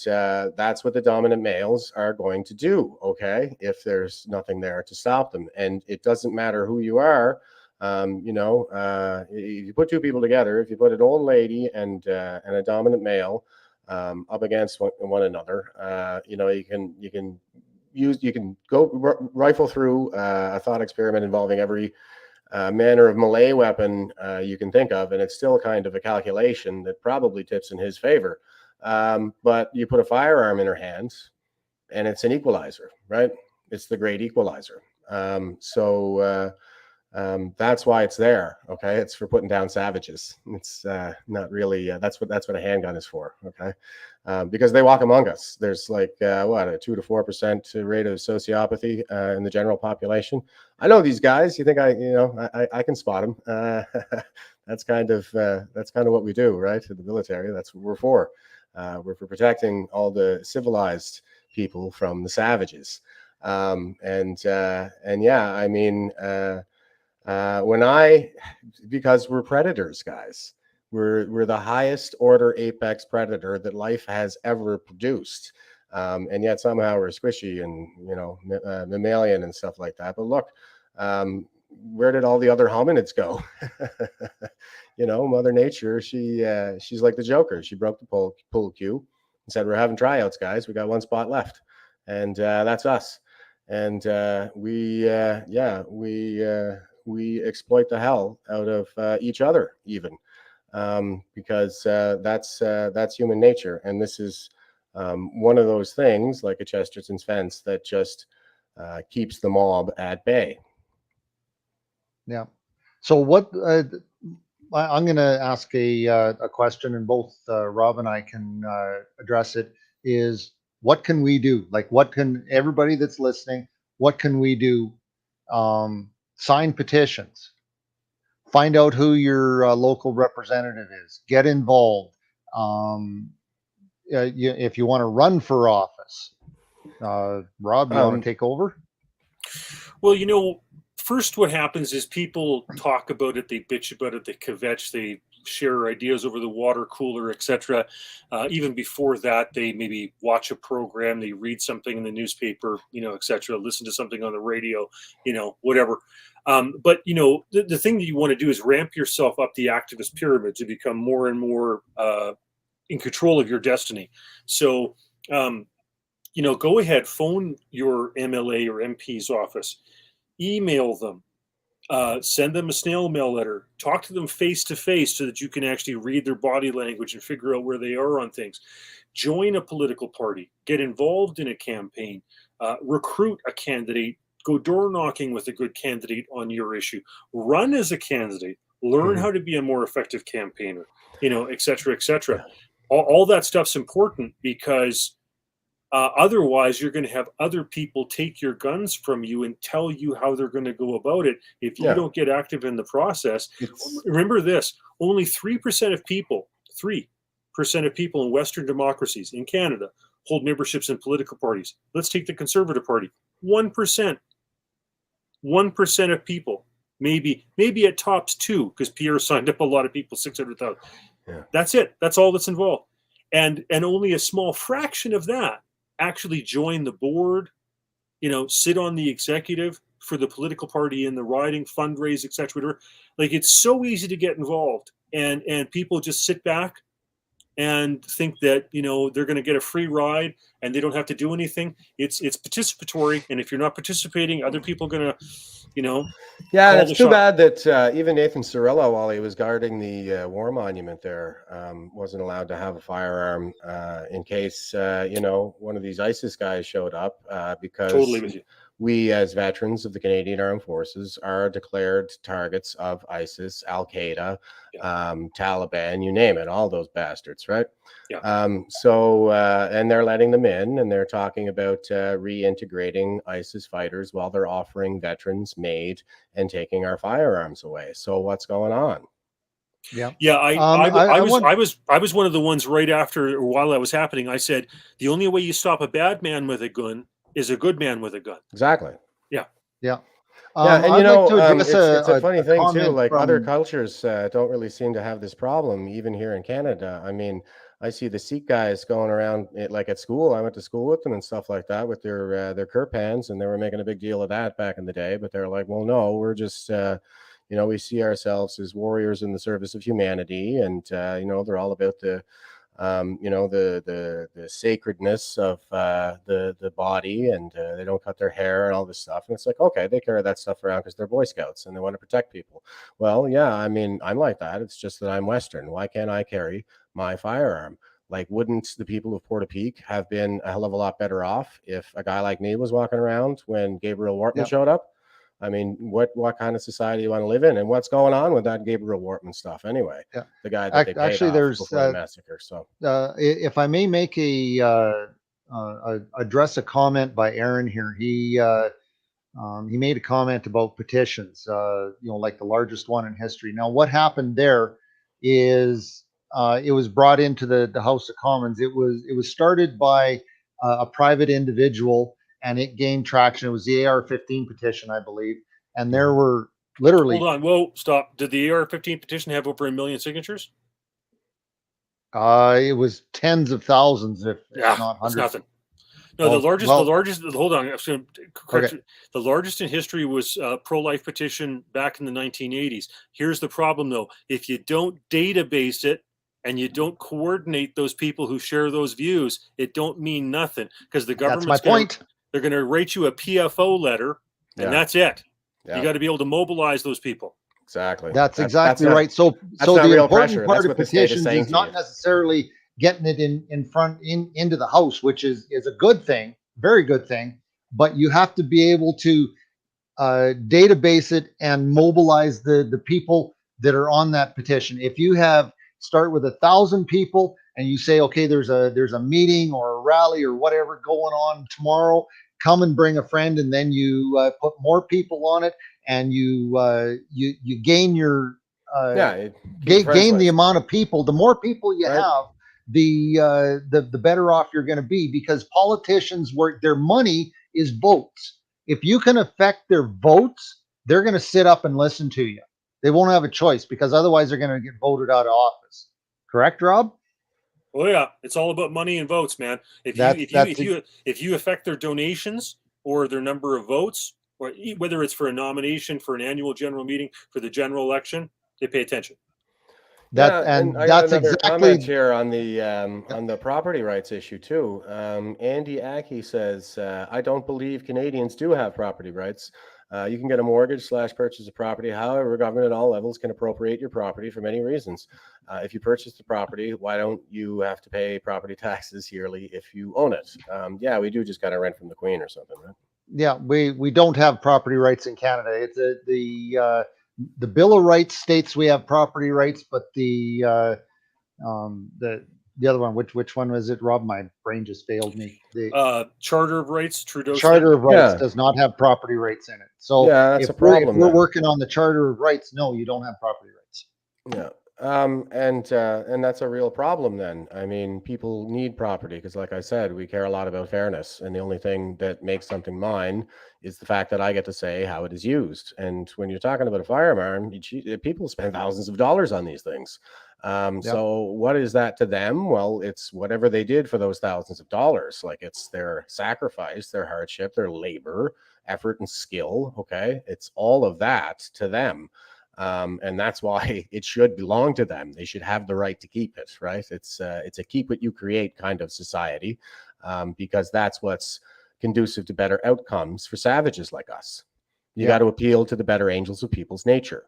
that's what the dominant males are going to do, okay, if there's nothing there to stop them. And it doesn't matter who you are. If you put two people together, if you put an old lady and a dominant male up against one another, you can go rifle through a thought experiment involving every manner of melee weapon you can think of, and it's still kind of a calculation that probably tips in his favor. But you put a firearm in her hands, and it's an equalizer, right? It's the great equalizer. That's why it's there. Okay, it's for putting down savages. It's not really. That's what a handgun is for. Okay, because they walk among us. There's like a 2 to 4% rate of sociopathy in the general population. I know these guys. You think I can spot them. That's kind of what we do, right? In the military, that's what we're for. We're for protecting all the civilized people from the savages. Because we're predators, guys. We're the highest order apex predator that life has ever produced. And yet somehow we're squishy and, mammalian and stuff like that. But look, where did all the other hominids go? Mother Nature, she's like the Joker. She broke the pool cue and said, we're having tryouts, guys. We got one spot left. And that's us. And we exploit the hell out of each other, even because that's human nature. And this is one of those things, like a Chesterton's fence, that just keeps the mob at bay. Yeah. So what I'm going to ask a question, and both Rob and I can address it. Is what can we do? Like, what can everybody that's listening? What can we do? Sign petitions. Find out who your local representative is. Get involved. If you want to run for office, Rob, you want to take over? Well, first what happens is people talk about it, they bitch about it, they kvetch, they share ideas over the water cooler, etc. Even before that, they maybe watch a program, they read something in the newspaper, etc. Listen to something on the radio, whatever. But the thing that you want to do is ramp yourself up the activist pyramid to become more and more in control of your destiny. So, go ahead, phone your MLA or MP's office, email them, send them a snail mail letter, talk to them face to face so that you can actually read their body language and figure out where they are on things. Join a political party, get involved in a campaign, recruit a candidate, go door knocking with a good candidate on your issue, run as a candidate, learn how to be a more effective campaigner, et cetera, et cetera. All that stuff's important because otherwise, you're going to have other people take your guns from you and tell you how they're going to go about it. If you don't get active in the process, remember this, only 3% of people, 3% of people in Western democracies in Canada hold memberships in political parties. Let's take the Conservative Party, 1%. 1% of people, maybe at tops 2, because Pierre signed up a lot of people, 600,000. Yeah. That's it. That's all that's involved. And only a small fraction of that actually join the board, sit on the executive for the political party in the riding, fundraise, etc. Like, it's so easy to get involved, and people just sit back and think that they're going to get a free ride and they don't have to do anything. It's participatory, and if you're not participating, other people are going to Yeah, call and the it's too shot. bad that even Nathan Cirillo, while he was guarding the war monument there, wasn't allowed to have a firearm in case one of these ISIS guys showed up, because Totally with you. we, as veterans of the Canadian Armed Forces, are declared targets of ISIS, Al Qaeda, Taliban, you name it, all those bastards, right? Yeah. And they're letting them in, and they're talking about reintegrating ISIS fighters while they're offering veterans made and taking our firearms away. So what's going on? Yeah. Yeah, I was one of the ones right after, or while that was happening. I said the only way you stop a bad man with a gun is a good man with a gun. Exactly. Yeah. Yeah. Yeah, and I'd like to address it's a funny thing too. comment Like, other from- cultures don't really seem to have this problem, even here in Canada. I mean, I see the Sikh guys going around like at school. I went to school with them and stuff like that with their kirpans, and they were making a big deal of that back in the day. But they're like, well, no, we're just we see ourselves as warriors in the service of humanity, and they're all about the the sacredness of the body, and they don't cut their hair and all this stuff. And it's like, okay, they carry that stuff around because they're Boy Scouts and they want to protect people. Well, yeah, I mean, I'm like that. It's just that I'm Western. Why can't I carry my firearm? Like, wouldn't the people of Portapique have been a hell of a lot better off if a guy like me was walking around when Gabriel Wortman showed up? I mean, what kind of society do you want to live in, and what's going on with that Gabriel Wortman stuff anyway? Yeah. The guy that they paid Actually, off there's before the massacre. So if I may make address a comment by Aaron here. He made a comment about petitions, like the largest one in history. Now, what happened there is it was brought into the House of Commons. It was started by a private individual, and it gained traction. It was the AR-15 petition, I believe, and there were literally. Hold on. Whoa, stop. Did the AR-15 petition have over 1 million signatures? It was tens of thousands, if not That's hundreds. nothing. No, Well, the largest. Hold on. I'm going to correct Okay. you. The largest in history was pro-life petition back in the 1980s. Here's the problem, though: if you don't database it and you don't coordinate those people who share those views, it don't mean nothing, because the government's That's my point. They're going to write you a PFO letter, and Yeah. that's it. Yeah. You got to be able to mobilize those people. Exactly. That's exactly not- right. So that's not the real important pressure. part That's of what the state is petitions saying is to not you. necessarily getting it into the House, which is a good thing, very good thing. But you have to be able to database it and mobilize the people that are on that petition. If you start with 1,000 people and you say, okay, there's a meeting or a rally or whatever going on tomorrow, come and bring a friend, and then you put more people on it, and you gain your gain the amount of people. The more people you have, the better off you're going to be, because politicians their money is votes. If you can affect their votes, they're going to sit up and listen to you. They won't have a choice, because otherwise they're going to get voted out of office. Correct, Rob? Well, yeah, it's all about money and votes, man. If you affect their donations or their number of votes, or whether it's for a nomination, for an annual general meeting, for the general election, they pay attention. And I got another comment here on the property rights issue too. Andy Aki says, I don't believe Canadians do have property rights. You can get a mortgage / purchase a property. However, government at all levels can appropriate your property for many reasons. If you purchase the property, why don't you have to pay property taxes yearly if you own it? Yeah, we do just kind of rent from the Queen or something, right? Yeah, we don't have property rights in Canada. It's the Bill of Rights states we have property rights, but the other one, which one was it, Rob? My brain just failed me. The Charter of Rights, Trudeau. Charter of Rights does not have property rights in it. So yeah, that's if a problem. we're working on the Charter of Rights, no, you don't have property rights. Yeah. And that's a real problem then. I mean, people need property because, like I said, we care a lot about fairness, and the only thing that makes something mine is the fact that I get to say how it is used. And when you're talking about a firearm, people spend thousands of dollars on these things. So what is that to them? Well, it's whatever they did for those thousands of dollars. Like, it's their sacrifice, their hardship, their labor, effort, and skill. Okay, it's all of that to them. And that's why it should belong to them. They should have the right to keep it, right? It's a keep what you create kind of society, because that's what's conducive to better outcomes for savages like us. You got to appeal to the better angels of people's nature.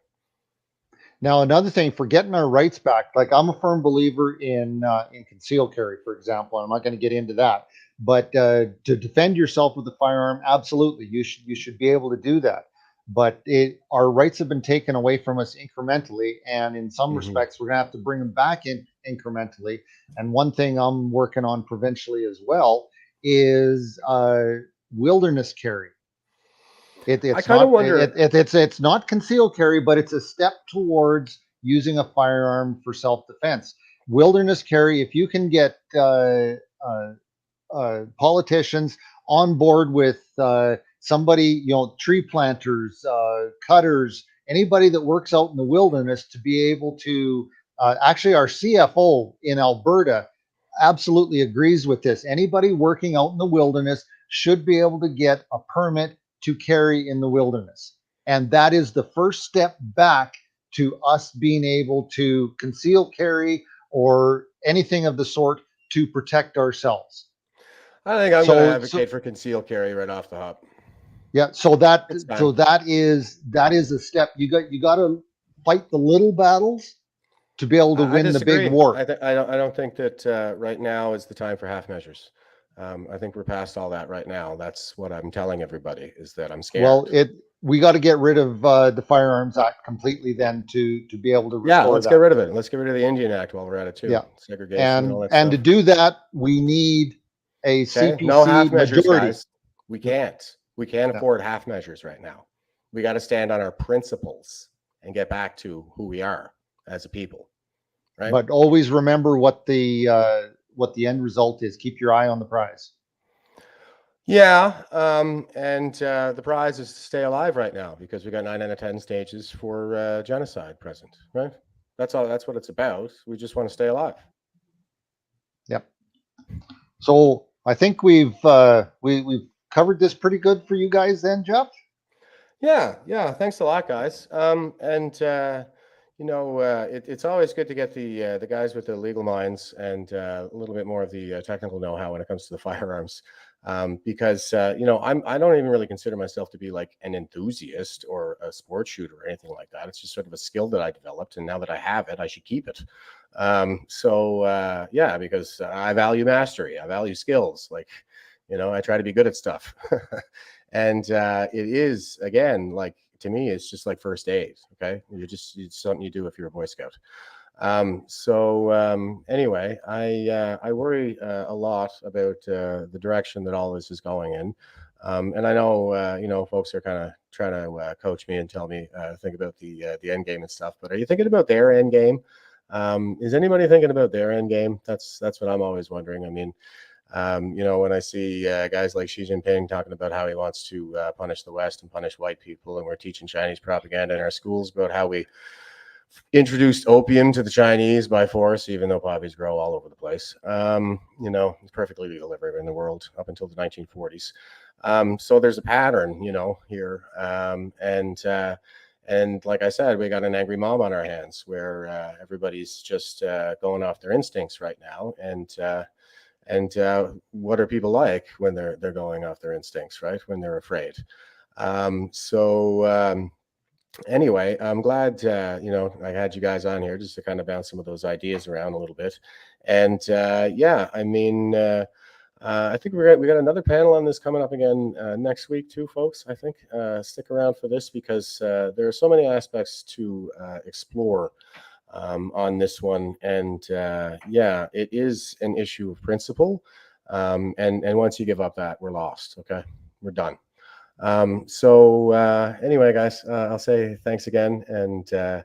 Now, another thing for getting our rights back, like I'm a firm believer in concealed carry, for example. I'm not going to get into that, but to defend yourself with a firearm, absolutely, you should be able to do that. But our rights have been taken away from us incrementally, and in some respects, we're going to have to bring them back in incrementally. And one thing I'm working on provincially as well is wilderness carry. I kind of wonder. It's not concealed carry, but it's a step towards using a firearm for self-defense. Wilderness carry, if you can get politicians on board with somebody, tree planters, cutters, anybody that works out in the wilderness to be able to, actually our CFO in Alberta absolutely agrees with this. Anybody working out in the wilderness should be able to get a permit to carry in the wilderness. And that is the first step back to us being able to conceal carry or anything of the sort to protect ourselves. I think I'm going to advocate for concealed carry right off the hop. Yeah, so that is a step. You got to fight the little battles to be able to win the big war. I don't think that right now is the time for half measures. I think we're past all that right now. That's what I'm telling everybody, is that I'm scared. Well, we got to get rid of the Firearms Act completely then to be able to restore yeah, let's get rid of it. Let's get rid of the Indian Act while we're at it too. Yeah, segregation and all that and to stuff. do that, we need a CPC No half measures, majority. guys. We can't afford half measures right now. We got to stand on our principles and get back to who we are as a people, right? But always remember what the end result is. Keep your eye on the prize. Yeah, and the prize is to stay alive right now, because we got 9 out of 10 stages for genocide present, right? That's all. That's what it's about. We just want to stay alive. Yep. So I think we've covered this pretty good for you guys, then, Jeff. Yeah. Thanks a lot, guys. It's always good to get the guys with the legal minds and a little bit more of the technical know-how when it comes to the firearms, because I don't even really consider myself to be like an enthusiast or a sports shooter or anything like that. It's just sort of a skill that I developed, and now that I have it, I should keep it. Because I value mastery, I value skills. Like, I try to be good at stuff, and it is, again, like, to me, it's just like first aid. Okay, it's something you do if you're a Boy Scout. Anyway, I worry a lot about the direction that all this is going in, and I know folks are kind of trying to coach me and tell me think about the end game and stuff. But are you thinking about their end game? Is anybody thinking about their end game? That's what I'm always wondering. I mean, when I see guys like Xi Jinping talking about how he wants to punish the West and punish white people, and we're teaching Chinese propaganda in our schools about how we introduced opium to the Chinese by force, even though poppies grow all over the place. It's perfectly legal everywhere in the world up until the 1940s. So there's a pattern, here. And like I said, we got an angry mob on our hands where everybody's just going off their instincts right now. And what are people like when they're going off their instincts, right? When they're afraid. Anyway, I'm glad, I had you guys on here just to kind of bounce some of those ideas around a little bit. And I think we got another panel on this coming up again next week too, folks. I think stick around for this, because there are so many aspects to explore on this one. And it is an issue of principle. And once you give up that, we're lost. Okay, we're done. Anyway, guys, I'll say thanks again, and to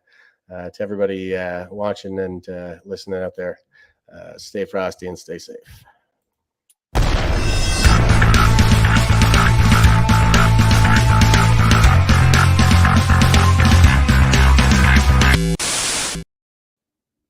everybody watching and listening out there, stay frosty and stay safe.